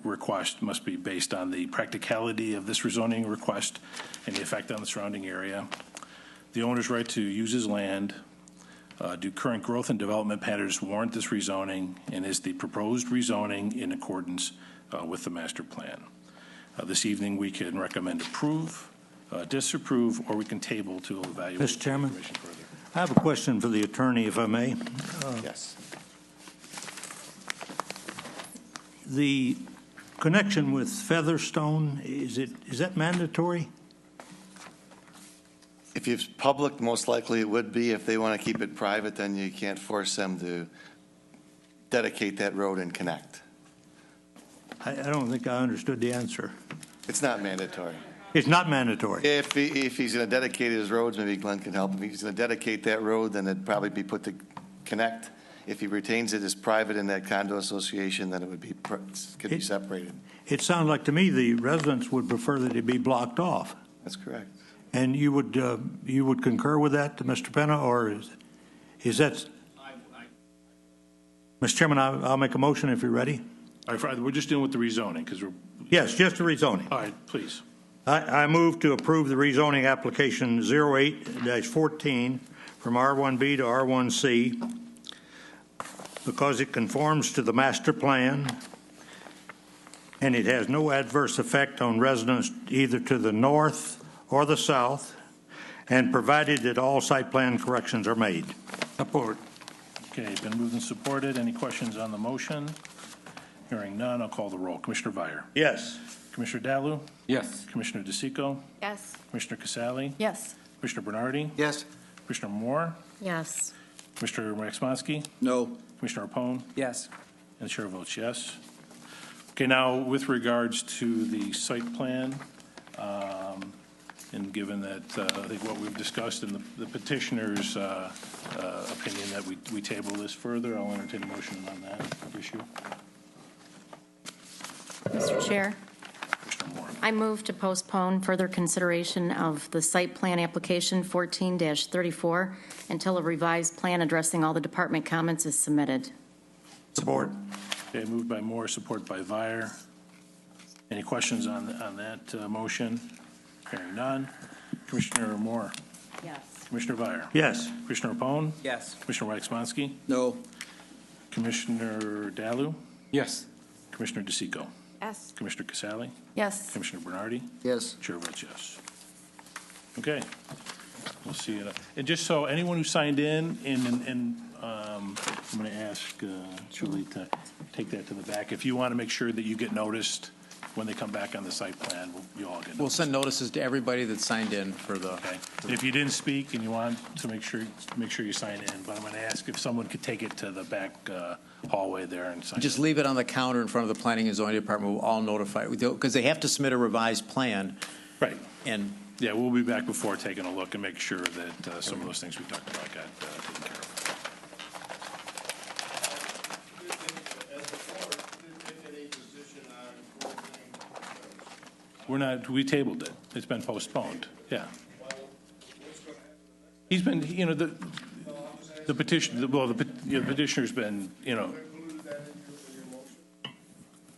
A: request must be based on the practicality of this rezoning request and the effect on the surrounding area, the owner's right to use his land, do current growth and development patterns warrant this rezoning, and is the proposed rezoning in accordance with the master plan. This evening we can recommend approve, disapprove, or we can table to evaluate.
D: Mr. Chairman,
A: the information further.
D: I have a question for the attorney, if I may.
T: Yes.
D: The connection with Featherstone, is that mandatory?
T: If it's public, most likely it would be. If they want to keep it private, then you can't force them to dedicate that road and connect.
D: I don't think I understood the answer.
T: It's not mandatory.
D: It's not mandatory.
T: If he's going to dedicate his roads, maybe Glenn can help. If he's going to dedicate that road, then it'd probably be put to connect. If he retains it as private in that condo association, then it would be could be separated.
D: It sounds like to me the residents would prefer that it be blocked off.
T: That's correct.
D: And you would concur with that, Mr. Penna, or is that? Mr. Chairman, I'll make a motion if you're ready.
A: All right, we're just dealing with the rezoning because we're.
D: Yes, just the rezoning.
A: All right, please.
D: I move to approve the rezoning application 08-14 from R1B to R1C because it conforms to the master plan and it has no adverse effect on residents either to the north or the south, and provided that all site plan corrections are made. Support.
A: Okay, been moved and supported. Any questions on the motion? Hearing none, I'll call the roll. Commissioner Veier.
D: Yes.
A: Commissioner Dalu?
W: Yes.
A: Commissioner DeSico?
V: Yes.
A: Commissioner Casale?
V: Yes.
A: Commissioner Bernardi?
T: Yes.
A: Commissioner Moore?
V: Yes.
A: Commissioner Maxmansky?
W: No.
A: Commissioner Rapone?
P: Yes.
A: And the chair votes yes. Okay, now with regards to the site plan, and given that I think what we've discussed in the petitioner's opinion that we table this further, I'll entertain a motion on that issue.
I: Mr. Chair, I move to postpone further consideration of the site plan application 14-34 until a revised plan addressing all the department comments is submitted.
D: Support.
A: Okay, moved by Moore, support by Veier. Any questions on that motion? Hearing none. Commissioner Moore?
I: Yes.
A: Commissioner Veier?
D: Yes.
A: Commissioner Rapone?
P: Yes.
A: Commissioner Waxmansky?
W: No.
A: Commissioner Dalu?
W: Yes.
A: Commissioner DeSico?
V: Yes.
A: Commissioner Casale?
I: Yes.
A: Commissioner Bernardi?
T: Yes.
A: Chair votes yes. Okay. We'll see you. And just so anyone who signed in, I'm going to ask Julie to take that to the back. If you want to make sure that you get noticed when they come back on the site plan, you all get noticed.
G: We'll send notices to everybody that signed in for the.
A: Okay. If you didn't speak and you want to make sure you sign in, but I'm going to ask if someone could take it to the back hallway there and sign.
G: Just leave it on the counter in front of the Planning and Zoning Department. We'll all notify, because they have to submit a revised plan.
A: Right.
G: And
A: yeah, we'll be back before taking a look and make sure that some of those things we talked about got taken care of.
S: As before, if it is
A: We're not, we tabled it. It's been postponed, yeah. He's been, you know, the petition, well, the petitioner's been, you know,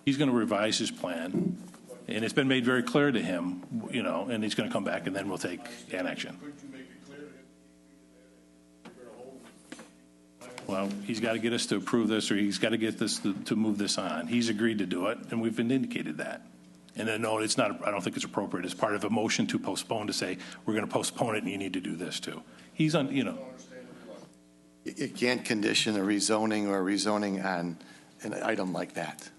A: he's going to revise his plan, and it's been made very clear to him, you know, and he's going to come back, and then we'll take an action. Well, he's got to get us to approve this, or he's got to get this to move this on. He's agreed to do it, and we've indicated that. And then, no, it's not, I don't think it's appropriate. It's part of a motion to postpone, to say, we're going to postpone it, and you need to do this, too. He's on, you know.
T: You can't condition a rezoning or a rezoning on an item like that.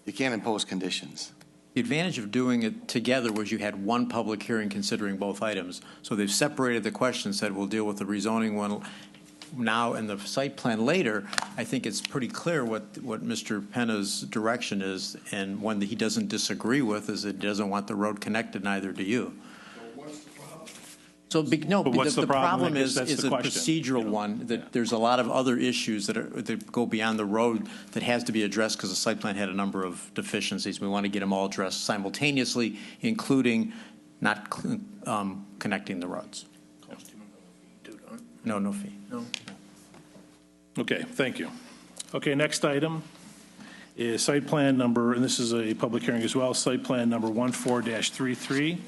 T: You can't impose conditions.
G: The advantage of doing it together was you had one public hearing considering both items. So they've separated the question, said we'll deal with the rezoning one now and the site plan later. I think it's pretty clear what Mr. Penna's direction is, and one that he doesn't disagree with is that he doesn't want the road connected, neither do you. So no,
A: But what's
G: the
A: the problem?
G: problem is
A: That's the
G: a
A: question,
G: procedural one, that there's a lot of other issues that go beyond the road that has to be addressed because the site plan had a number of deficiencies. We want to get them all addressed simultaneously, including not connecting the roads. No fee. No.
A: Okay, thank you. Okay, next item is site plan number, and this is a public hearing as well, site plan number 14-33,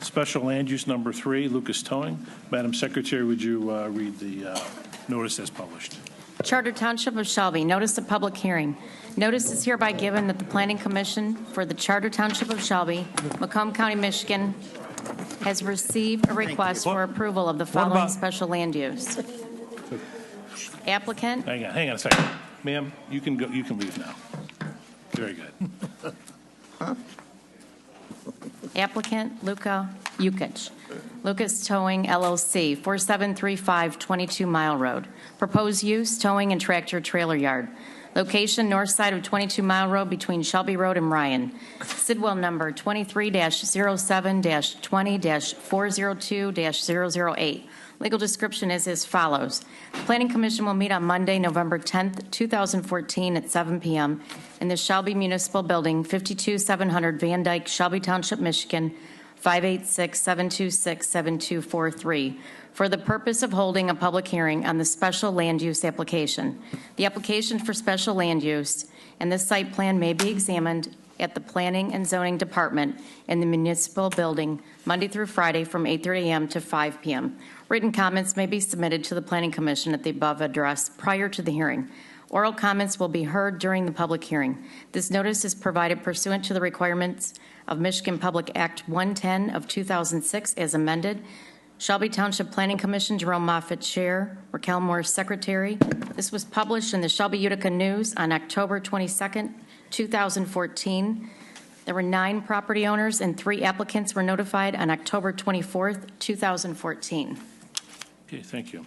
A: special land use number 3, Lucas Towing. Madam Secretary, would you read the notice as published?
I: Charter Township of Shelby, notice of public hearing. Notice is hereby given that the Planning Commission for the Charter Township of Shelby, Macomb County, Michigan, has received a request for approval of the following special land use. Applicant.
A: Hang on a second. Ma'am, you can go, you can leave now. Very good.
I: Applicant Luka Jukic. Lucas Towing LLC, 4735 22 Mile Road. Proposed use, towing and tractor trailer yard. Location, north side of 22 Mile Road between Shelby Road and Ryan. Sidwell number 23-07-20-402-008. Legal description is as follows. The Planning Commission will meet on Monday, November 10th, 2014 at 7 p.m. in the Shelby Municipal Building, 52700 Van Dyke, Shelby Township, Michigan, 586-726-7243, for the purpose of holding a public hearing on the special land use application. The application for special land use and the site plan may be examined at the Planning and Zoning Department in the municipal building Monday through Friday from 8:30 a.m. to 5 p.m. Written comments may be submitted to the Planning Commission at the above address prior to the hearing. Oral comments will be heard during the public hearing. This notice is provided pursuant to the requirements of Michigan Public Act 110 of 2006 as amended. Shelby Township Planning Commission, Jerome Moffitt, Chair, Raquel Moore, Secretary. This was published in the Shelby Utica News on October 22nd, 2014. There were 9 property owners and 3 applicants were notified on October 24th, 2014.
A: Okay, thank you.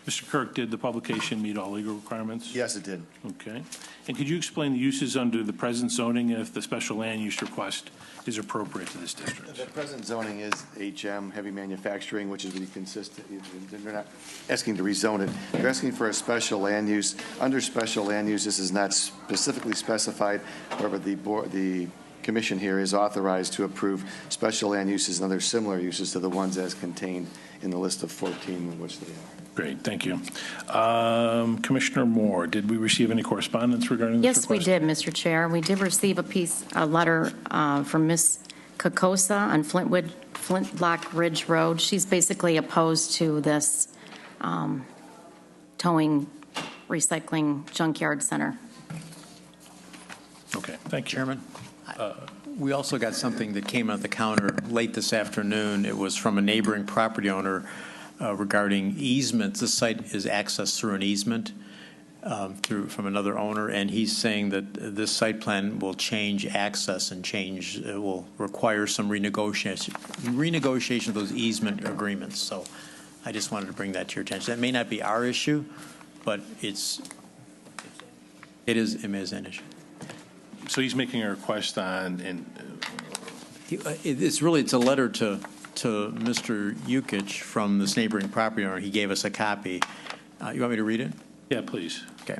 A: Mr. Kirk, did the publication meet all legal requirements?
T: Yes, it did.
A: Okay. And could you explain the uses under the present zoning and if the special land use request is appropriate to this district?
T: The present zoning is HM, heavy manufacturing, which is really consistent. They're not asking to rezone it. They're asking for a special land use. Under special land use, this is not specifically specified. However, the commission here is authorized to approve special land uses and other similar uses to the ones as contained in the list of 14 in which they are.
A: Great, thank you. Commissioner Moore, did we receive any correspondence regarding this
I: Yes,
A: request?
I: we did, Mr. Chair. We did receive a letter from Ms. Kokosa on Flintlock Ridge Road. She's basically opposed to this towing, recycling junkyard center.
A: Okay, thank you.
G: Chairman, we also got something that came on the counter late this afternoon. It was from a neighboring property owner regarding easements. This site is accessed through an easement from another owner, and he's saying that this site plan will change access and will require some renegotiation of those easement agreements. So I just wanted to bring that to your attention. That may not be our issue, but it is an issue.
A: So he's making a request on,
G: It's a letter to Mr. Jukic from this neighboring property owner. He gave us a copy. You want me to read it?
A: Yeah, please.
G: Okay.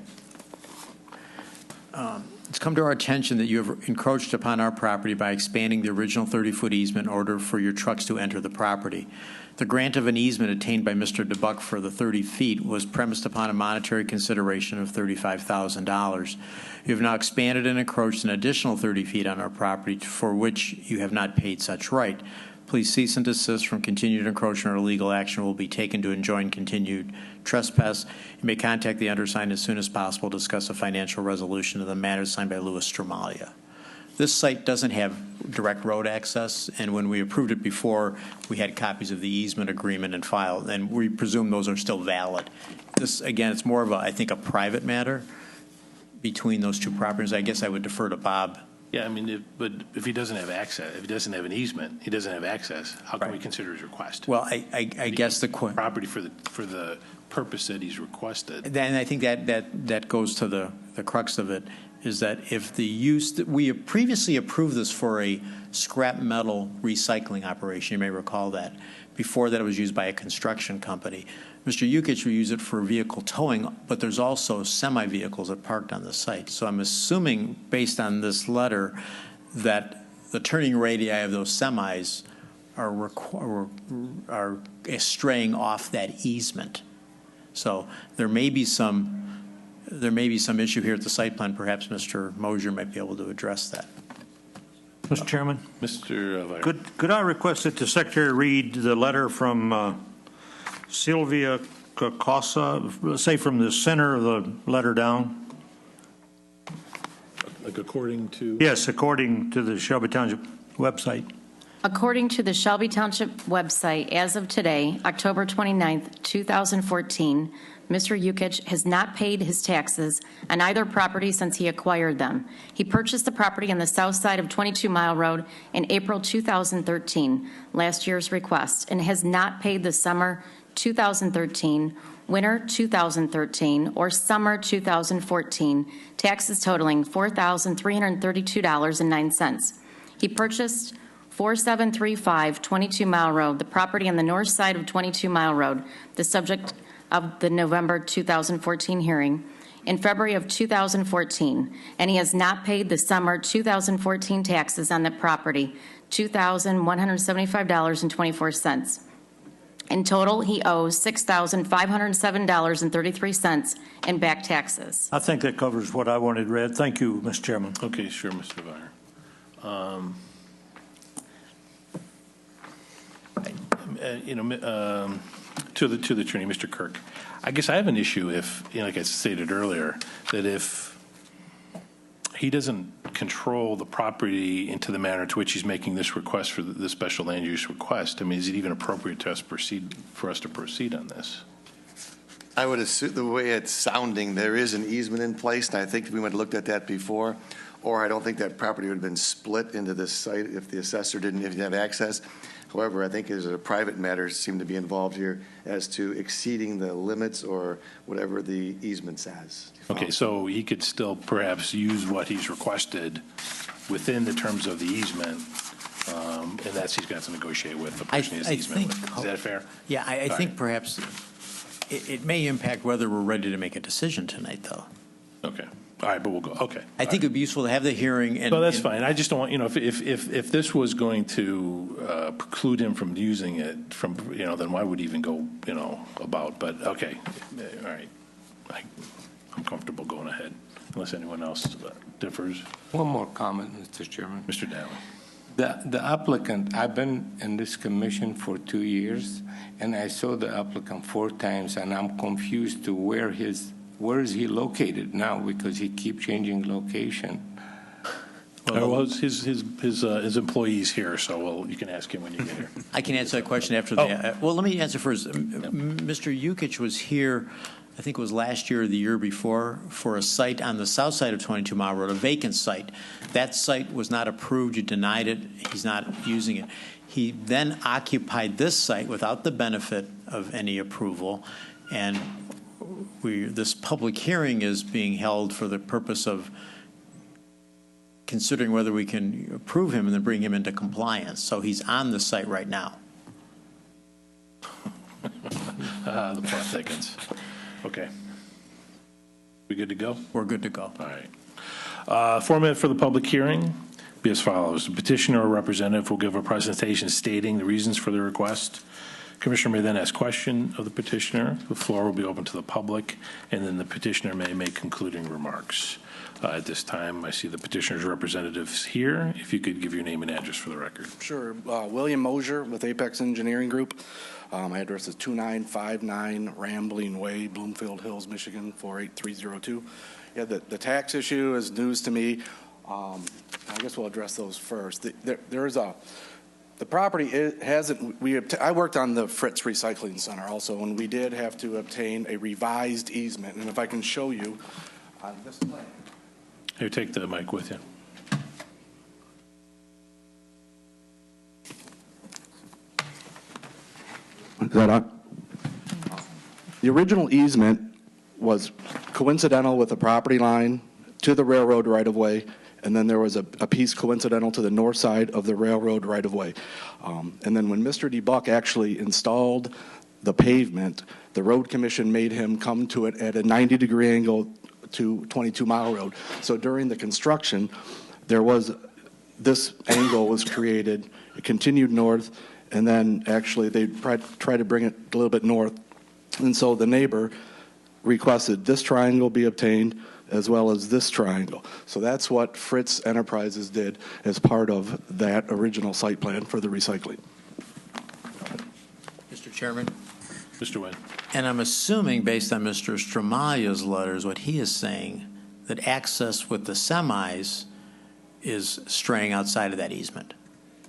G: It's come to our attention that you have encroached upon our property by expanding the original 30-foot easement in order for your trucks to enter the property. The grant of an easement obtained by Mr. DeBuck for the 30 feet was premised upon a monetary consideration of $35,000. You have now expanded and encroached an additional 30 feet on our property for which you have not paid such right. Please cease and desist from continued encroachment or legal action will be taken to enjoin continued trespass. You may contact the undersigned as soon as possible to discuss a financial resolution of the matter signed by Louis Stramalia. This site doesn't have direct road access, and when we approved it before, we had copies of the easement agreement and file, and we presume those are still valid. This, again, it's more of a, I think, a private matter between those two properties. I guess I would defer to Bob.
A: Yeah, I mean, but if he doesn't have access, if he doesn't have an easement, he doesn't have access, how can we consider his request?
G: Well, I guess the
A: property for the purpose that he's requested.
G: Then I think that goes to the crux of it, is that if the use, that we have previously approved this for a scrap metal recycling operation, you may recall that. Before that, it was used by a construction company. Mr. Yukich will use it for vehicle towing, but there's also semi-vehicles that parked on the site. So I'm assuming, based on this letter, that the turning radii of those semis are straying off that easement. So there may be some issue here at the site plan. Perhaps Mr. Mosier might be able to address that.
D: Mr. Chairman?
A: Mr. Vier.
D: Could I request that the Secretary read the letter from Sylvia Casa, say from the center of the letter down?
A: Like according to?
D: Yes, according to the Shelby Township website.
I: According to the Shelby Township website, as of today, October 29th, 2014, Mr. Yukich has not paid his taxes on either property since he acquired them. He purchased the property on the south side of 22 Mile Road in April 2013, last year's request, and has not paid the summer 2013, winter 2013, or summer 2014 taxes totaling $4,332.09. He purchased 4735 22 Mile Road, the property on the north side of 22 Mile Road, the subject of the November 2014 hearing, in February of 2014, and he has not paid the summer 2014 taxes on the property, $2,175.24. In total, he owes $6,507.33 in back taxes.
D: I think that covers what I wanted read. Thank you, Mr. Chairman.
A: Okay, sure, Mr. Vier. To the attorney, Mr. Kirk, I guess I have an issue if, like I stated earlier, that if he doesn't control the property into the manner to which he's making this request for the special land use request, I mean, is it even appropriate to us to proceed on this?
T: I would assume the way it's sounding, there is an easement in place, and I think we might have looked at that before, or I don't think that property would have been split into this site if the assessor didn't have access. However, I think there's a private matter seem to be involved here as to exceeding the limits or whatever the easement says.
A: Okay, so he could still perhaps use what he's requested within the terms of the easement, and that's he's got to negotiate with the person he has the easement with. Is that fair?
G: Yeah, I think perhaps it may impact whether we're ready to make a decision tonight, though.
A: Okay. All right, but we'll go. Okay.
G: I think it would be useful to have the hearing. And,
A: well, that's fine. I just don't want, if this was going to preclude him from using it, then why would he even go, about? But okay, all right. I'm comfortable going ahead, unless anyone else differs.
J: One more comment, Mr. Chairman.
A: Mr. Daly.
J: The applicant, I've been in this commission for 2 years, and I saw the applicant 4 times, and I'm confused to where is he located now, because he keeps changing location.
A: Well, his employee's here, so you can ask him when you get here.
G: I can answer that question after that. Well, let me answer first. Mr. Yukich was here, I think it was last year or the year before, for a site on the south side of 22 Mile Road, a vacant site. That site was not approved. You denied it. He's not using it. He then occupied this site without the benefit of any approval, and this public hearing is being held for the purpose of considering whether we can approve him and then bring him into compliance. So he's on the site right now.
A: The plot thickens. Okay. We good to go?
G: We're good to go.
A: All right. Format for the public hearing be as follows. The petitioner or representative will give a presentation stating the reasons for the request. Commissioner may then ask question of the petitioner. The floor will be open to the public, and then the petitioner may make concluding remarks. At this time, I see the petitioner's representatives here. If you could give your name and address for the record.
L: Sure. William Mosier with Apex Engineering Group. My address is 2959 Rambling Way, Bloomfield Hills, Michigan, 48302. Yeah, the tax issue is news to me. I guess we'll address those first. The property hasn't, I worked on the Fritz Recycling Center also, and we did have to obtain a revised easement. And if I can show you on this plan.
A: Here, take the mic with you.
L: Is that on? The original easement was coincidental with the property line to the railroad right-of-way, and then there was a piece coincidental to the north side of the railroad right-of-way. And then when Mr. DeBuck actually installed the pavement, the road commission made him come to it at a 90-degree angle to 22 Mile Road. So during the construction, this angle was created, it continued north, and then actually they tried to bring it a little bit north. And so the neighbor requested this triangle be obtained as well as this triangle. So that's what Fritz Enterprises did as part of that original site plan for the recycling.
G: Mr. Chairman?
A: Mr. Wynn.
G: And I'm assuming, based on Mr. Stramaya's letters, what he is saying, that access with the semis is straying outside of that easement.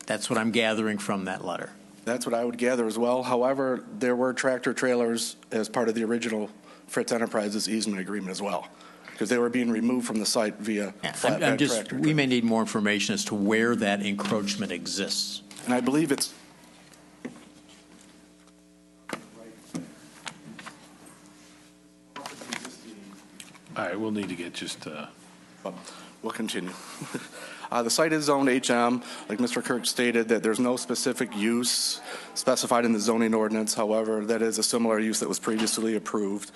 G: That's what I'm gathering from that letter.
L: That's what I would gather as well. However, there were tractor trailers as part of the original Fritz Enterprises easement agreement as well, because they were being removed from the site via flatbed tractor.
G: We may need more information as to where that encroachment exists.
L: And I believe it's
A: All right, we'll need to get just...
L: We'll continue. The site is zoned HM. Like Mr. Kirk stated, that there's no specific use specified in the zoning ordinance. However, that is a similar use that was previously approved.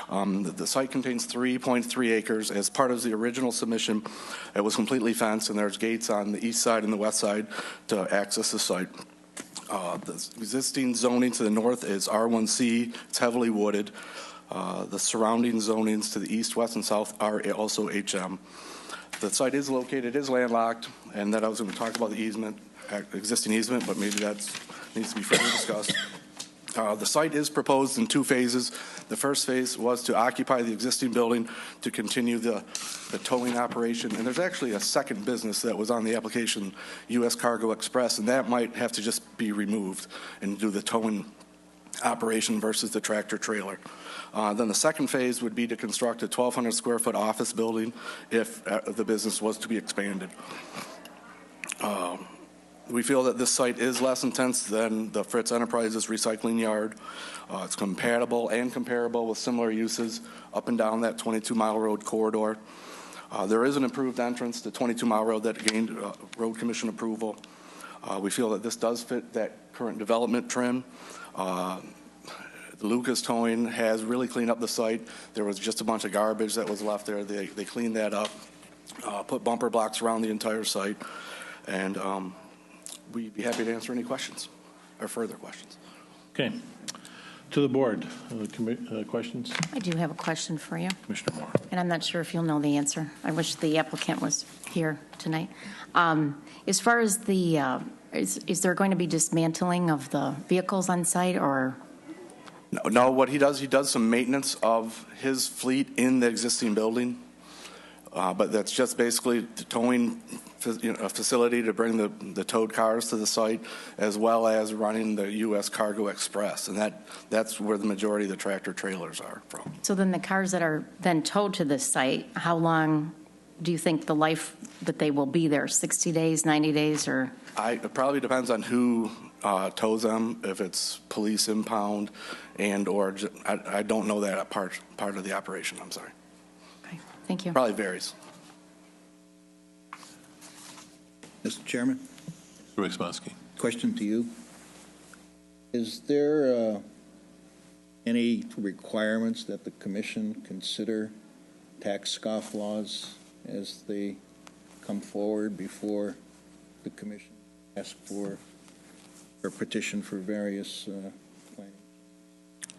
L: The site contains 3.3 acres. As part of the original submission, it was completely fenced, and there's gates on the east side and the west side to access the site. The existing zoning to the north is R1C. It's heavily wooded. The surrounding zonings to the east, west, and south are also HM. The site is located, is landlocked, and that I was going to talk about the easement, existing easement, but maybe that needs to be further discussed. The site is proposed in two phases. The first phase was to occupy the existing building to continue the towing operation. And there's actually a second business that was on the application, U.S. Cargo Express, and that might have to just be removed and do the towing operation versus the tractor trailer. Then the second phase would be to construct a 1,200 square foot office building if the business was to be expanded. We feel that this site is less intense than the Fritz Enterprises recycling yard. It's compatible and comparable with similar uses up and down that 22 Mile Road corridor. There is an improved entrance to 22 Mile Road that gained road commission approval. We feel that this does fit that current development trend. Lucas Towing has really cleaned up the site. There was just a bunch of garbage that was left there. They cleaned that up, put bumper blocks around the entire site, and we'd be happy to answer any questions or further questions.
A: Okay. To the board, questions?
I: I do have a question for you.
A: Commissioner Moore.
I: And I'm not sure if you'll know the answer. I wish the applicant was here tonight. As far as the, is there going to be dismantling of the vehicles on site, or?
L: No, what he does some maintenance of his fleet in the existing building, but that's just basically the towing facility to bring the towed cars to the site, as well as running the U.S. Cargo Express, and that's where the majority of the tractor trailers are from.
I: So then the cars that are then towed to this site, how long do you think the life that they will be there? 60 days, 90 days, or?
L: It probably depends on who tows them, if it's police impound or I don't know that part of the operation. I'm sorry.
I: Okay, thank you.
L: Probably varies.
H: Mr. Chairman?
A: Rick Smonsky.
H: Question to you. Is there any requirements that the commission consider tax scofflaws as they come forward before the commission asks for or petition for various planning?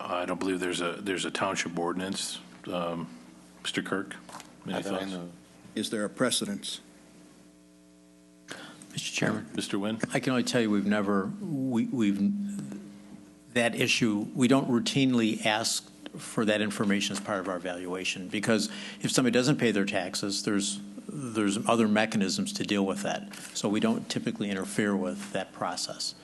A: I don't believe there's a township ordinance. Mr. Kirk, any thoughts?
H: Is there a precedence?
G: Mr. Chairman?
A: Mr. Wynn?
G: I can only tell you that issue, we don't routinely ask for that information as part of our evaluation, because if somebody doesn't pay their taxes, there's other mechanisms to deal with that. So we don't typically interfere with that process.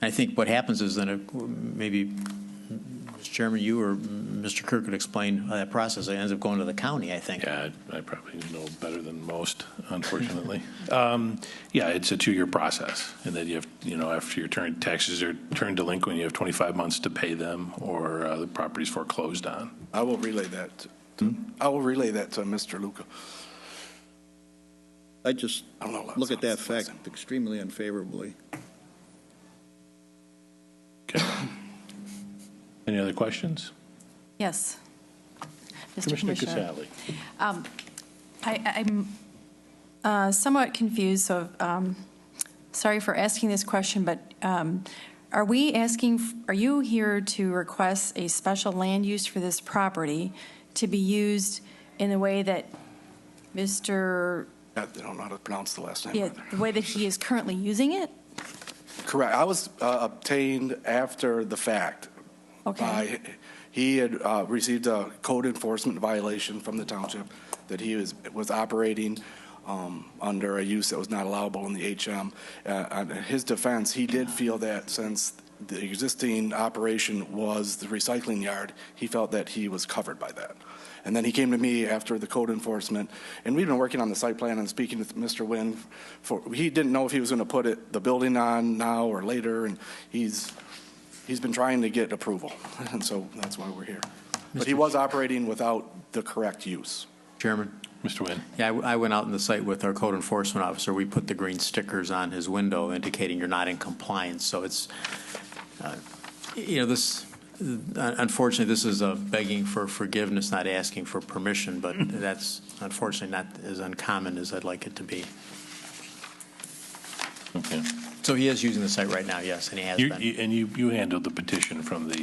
G: I think what happens is then maybe, Mr. Chairman, you or Mr. Kirk could explain how that process ends up going to the county, I think.
A: Yeah, I probably know better than most, unfortunately. Yeah, it's a 2-year process, and then you have, after your taxes are turned delinquent, you have 25 months to pay them, or the property's foreclosed on.
L: I will relay that. I will relay that to Mr. Luca.
H: I just look at that fact extremely unfavorably.
A: Okay. Any other questions?
N: Yes. Mr.
A: Commissioner
N: Commissioner.
A: Casale.
N: I'm somewhat confused, so sorry for asking this question, but are you here to request a special land use for this property to be used in the way that Mr.
L: I don't know how to pronounce the last name.
N: Yeah, the way that he is currently using it?
L: Correct. I was obtained after the fact.
N: Okay.
L: He had received a code enforcement violation from the township that he was operating under a use that was not allowable in the HM. In his defense, he did feel that since the existing operation was the recycling yard, he felt that he was covered by that. And then he came to me after the code enforcement, and we've been working on the site plan and speaking with Mr. Wynn. He didn't know if he was going to put the building on now or later, and he's been trying to get approval, and so that's why we're here. But he was operating without the correct use.
G: Chairman?
A: Mr. Wynn?
G: Yeah, I went out in the site with our code enforcement officer. We put the green stickers on his window indicating you're not in compliance. So it's, unfortunately, this is a begging for forgiveness, not asking for permission, but that's unfortunately not as uncommon as I'd like it to be.
A: Okay.
G: So he is using the site right now, yes, and he has been.
A: And you handled the petition from the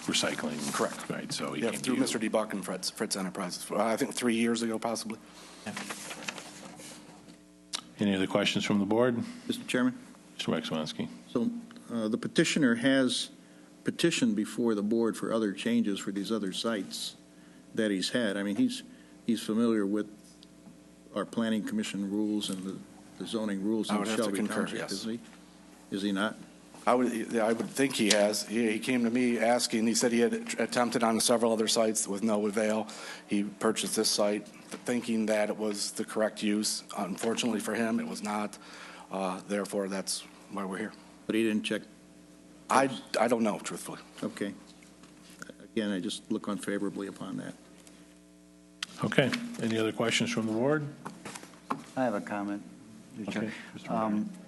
A: recycling.
L: Correct.
A: Right, so he
L: Yeah,
A: came
L: through
A: to you.
L: Mr. DeBuck and Fritz Enterprises, I think 3 years ago, possibly.
G: Yeah.
A: Any other questions from the board?
H: Mr. Chairman?
A: Mr. Waxman-Ski.
H: So the petitioner has petitioned before the board for other changes for these other sites that he's had. I mean, he's familiar with our planning commission rules and the zoning rules
L: I
H: in
L: would have to
H: Shelby
L: concur,
H: Township,
L: yes.
H: isn't he? Is he not?
L: I would think he has. He came to me asking, he said he had attempted on several other sites with no avail. He purchased this site thinking that it was the correct use. Unfortunately for him, it was not. Therefore, that's why we're here.
H: But he didn't check?
L: I don't know, truthfully.
H: Okay. Again, I just look unfavorably upon that.
A: Okay. Any other questions from the board?
O: I have a comment.
A: Okay.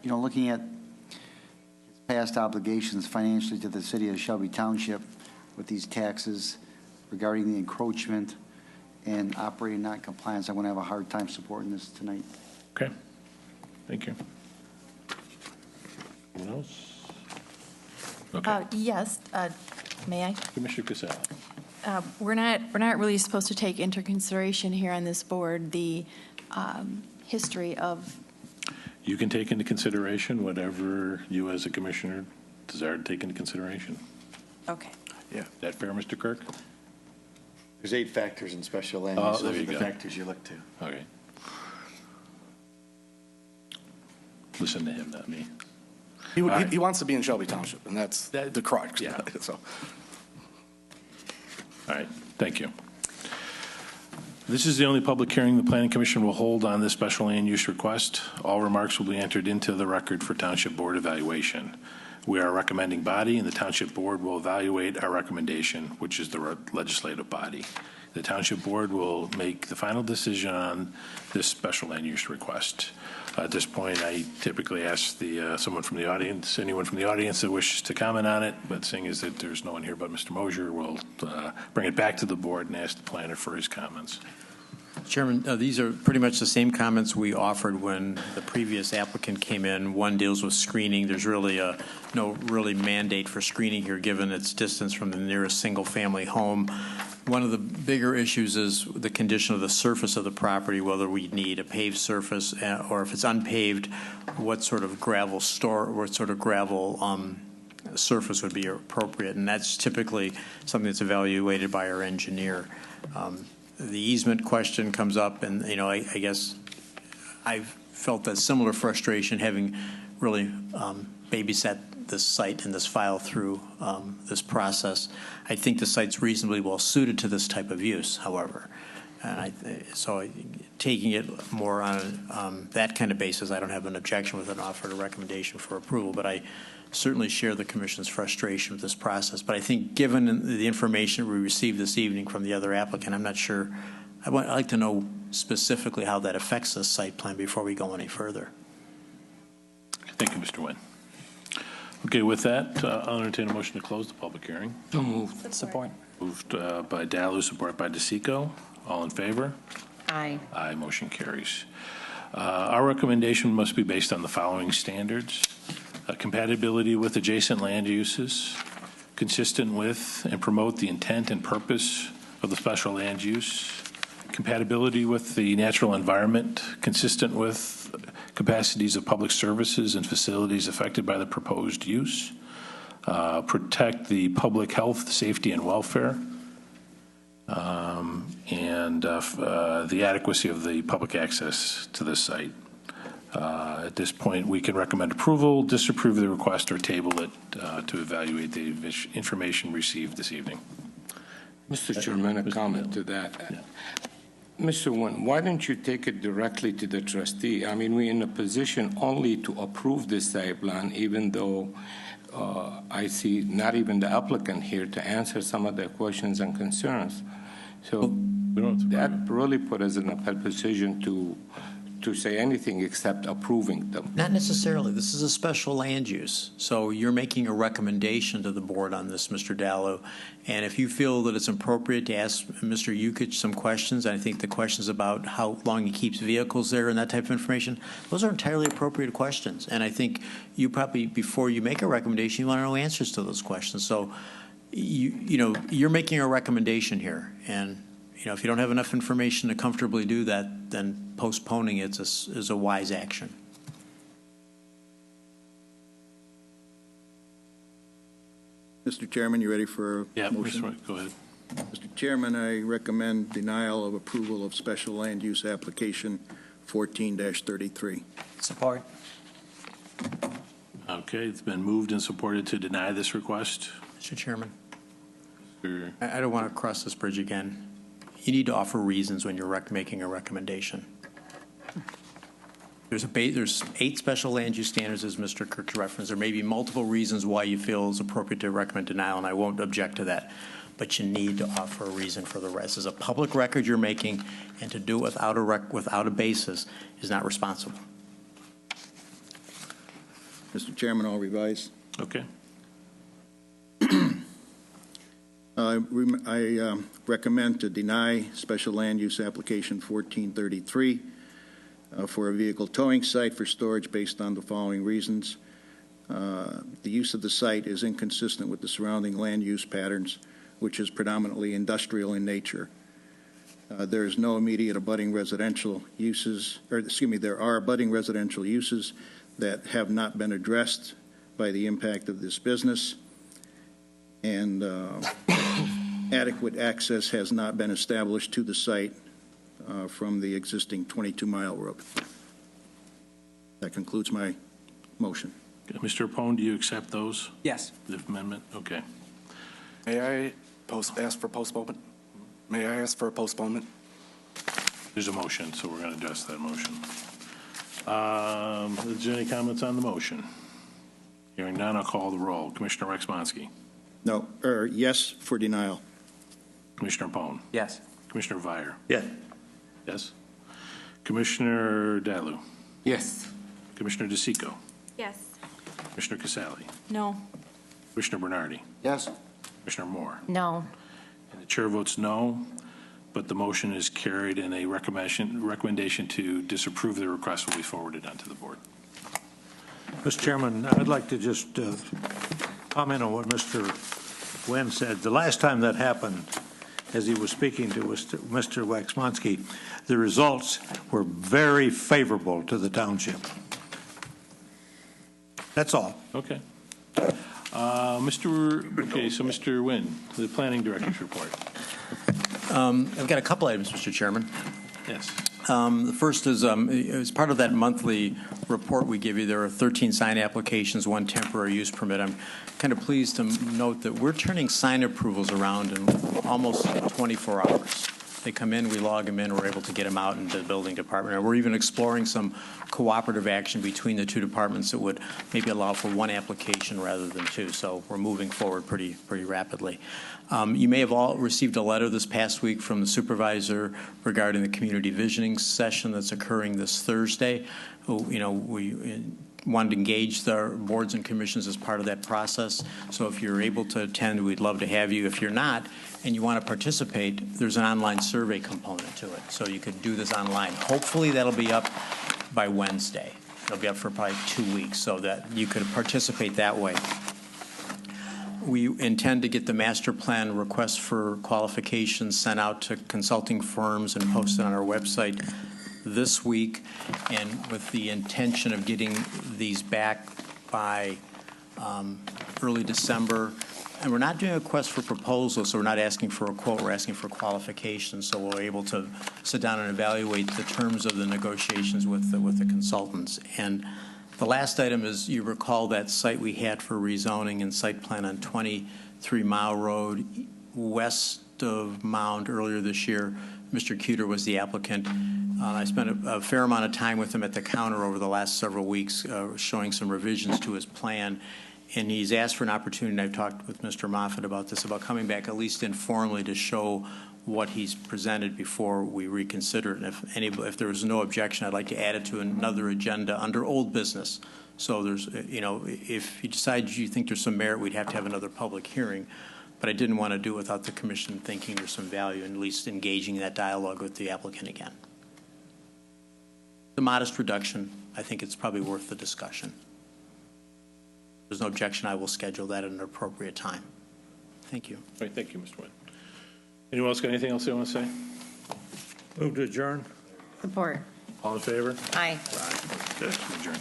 O: Looking at his past obligations financially to the city of Shelby Township with these taxes regarding the encroachment and operating non-compliance, I'm going to have a hard time supporting this tonight.
A: Okay. Thank you. Anyone else? Okay.
Q: Yes, may I?
A: Commissioner Casale.
Q: We're not really supposed to take into consideration here on this board the history of.
A: You can take into consideration whatever you as a commissioner desire to take into consideration.
Q: Okay.
A: Yeah. Is that fair, Mr. Kirk?
T: There's 8 factors in special land
A: Oh,
T: use.
A: there
T: Those are
A: you
T: the
A: go.
T: factors you look to.
A: Okay. Listen to him, not me.
L: He
A: right.
L: wants to be in Shelby Township, and that's the crux.
A: Yeah.
L: So.
A: All right, thank you. This is the only public hearing the Planning Commission will hold on this special land use request. All remarks will be entered into the record for Township Board evaluation. We are a recommending body, and the Township Board will evaluate our recommendation, which is the legislative body. The Township Board will make the final decision on this special land use request. At this point, I typically ask someone from the audience, anyone from the audience that wishes to comment on it, but seeing as that there's no one here but Mr. Mosier, we'll bring it back to the board and ask the planner for his comments.
G: Chairman, these are pretty much the same comments we offered when the previous applicant came in. One deals with screening. There's really no really mandate for screening here, given its distance from the nearest single-family home. One of the bigger issues is the condition of the surface of the property, whether we need a paved surface or if it's unpaved, what sort of gravel surface would be appropriate, and that's typically something that's evaluated by our engineer. The easement question comes up, and I guess I've felt that similar frustration having really babysat this site and this file through this process. I think the site's reasonably well suited to this type of use, however. And so taking it more on that kind of basis, I don't have an objection with an offer or recommendation for approval, but I certainly share the Commission's frustration with this process. But I think given the information we received this evening from the other applicant, I'm not sure. I'd like to know specifically how that affects the site plan before we go any further.
A: Thank you, Mr. Nguyen. Okay, with that, I'll entertain a motion to close the public hearing.
J: So moved.
C: Support.
A: Moved by Dallo, supported by DeSico. All in favor?
I: Aye.
A: Aye, motion carries. Our recommendation must be based on the following standards. Compatibility with adjacent land uses, consistent with and promote the intent and purpose of the special land use, compatibility with the natural environment, consistent with capacities of public services and facilities affected by the proposed use, protect the public health, safety, and welfare, and the adequacy of the public access to this site. At this point, we can recommend approval, disapprove the request, or table it to evaluate the information received this evening.
J: Mr. Chairman, a comment to that.
A: Yeah.
J: Mr. Nguyen, why don't you take it directly to the trustee? I mean, we're in a position only to approve this site plan, even though I see not even the applicant here to answer some of their questions and concerns. So that really put us in a position to say anything except approving them.
G: Not necessarily. This is a special land use. So you're making a recommendation to the board on this, Mr. Dallo. And if you feel that it's appropriate to ask Mr. Yukich some questions, I think the questions about how long he keeps vehicles there and that type of information, those are entirely appropriate questions. And I think you probably, before you make a recommendation, you want to know answers to those questions. So, you're making a recommendation here. And if you don't have enough information to comfortably do that, then postponing it is a wise action.
H: Mr. Chairman, you ready for a
A: Yeah,
H: motion?
A: go ahead.
H: Mr. Chairman, I recommend denial of approval of special land use application 14-33.
C: Support.
A: Okay, it's been moved and supported to deny this request.
G: Mr. Chairman, I don't want to cross this bridge again. You need to offer reasons when you're making a recommendation. There's 8 special land use standards, as Mr. Kirk's referenced. There may be multiple reasons why you feel it's appropriate to recommend denial, and I won't object to that. But you need to offer a reason for the rest. This is a public record you're making, and to do it without a basis is not responsible.
H: Mr. Chairman, I'll revise.
A: Okay.
H: I recommend to deny special land use application 1433 for a vehicle towing site for storage based on the following reasons. The use of the site is inconsistent with the surrounding land use patterns, which is predominantly industrial in nature. There is no immediate abutting residential uses, there are abutting residential uses that have not been addressed by the impact of this business, and adequate access has not been established to the site from the existing 22-mile road. That concludes my motion.
A: Mr. Pone, do you accept those?
C: Yes.
A: The amendment? Okay.
L: May I ask for postponement? May I ask for a postponement?
A: There's a motion, so we're going to address that motion. Is there any comments on the motion? Hearing none, I'll call the roll. Commissioner Rex-Monsky.
H: No, yes for denial.
A: Commissioner Pone.
C: Yes.
A: Commissioner Vire.
D: Yes.
A: Yes. Commissioner Dallo.
J: Yes.
A: Commissioner DeSico.
Q: Yes.
A: Commissioner Casale.
Q: No.
A: Commissioner Bernardi.
O: Yes.
A: Commissioner Moore.
I: No.
A: And the chair votes no. but the motion is carried and a recommendation to disapprove the request will be forwarded onto the board.
D: Mr. Chairman, I'd like to just comment on what Mr. Nguyen said. The last time that happened, as he was speaking to Mr. Waxmansky, the results were very favorable to the township. That's all.
A: Okay. Mr. Nguyen, the planning director's report.
G: I've got a couple items, Mr. Chairman.
A: Yes.
G: The first is, as part of that monthly report we give you, there are 13 sign applications, 1 temporary use permit. I'm kind of pleased to note that we're turning sign approvals around in almost 24 hours. They come in, we log them in, we're able to get them out into the building department. And we're even exploring some cooperative action between the two departments that would maybe allow for 1 application rather than 2. So we're moving forward pretty rapidly. You may have all received a letter this past week from the supervisor regarding the community visioning session that's occurring this Thursday. We wanted to engage the boards and commissions as part of that process. So if you're able to attend, we'd love to have you. If you're not and you want to participate, there's an online survey component to it. So you could do this online. Hopefully that'll be up by Wednesday. It'll be up for probably 2 weeks so that you could participate that way. We intend to get the master plan request for qualifications sent out to consulting firms and posted on our website this week, and with the intention of getting these back by early December. And we're not doing a request for proposals, so we're not asking for a quote, we're asking for qualifications, so we're able to sit down and evaluate the terms of the negotiations with the consultants. And the last item is, you recall that site we had for rezoning and site plan on 23 Mile Road, west of Mound earlier this year. Mr. Cuter was the applicant. I spent a fair amount of time with him at the counter over the last several weeks, showing some revisions to his plan. And he's asked for an opportunity, and I've talked with Mr. Moffett about this, about coming back at least informally to show what he's presented before we reconsider it. And if there was no objection, I'd like to add it to another agenda under old business. So there's, if you decide you think there's some merit, we'd have to have another public hearing. But I didn't want to do it without the commission thinking there's some value in at least engaging that dialogue with the applicant again. The modest reduction, I think it's probably worth the discussion. If there's no objection, I will schedule that at an appropriate time. Thank you.
A: All right, thank you, Mr. Nguyen. Anyone else got anything else they want to say?
D: Move to adjourn.
I: Support.
A: All in favor?
I: Aye.
A: Good. Adjourn.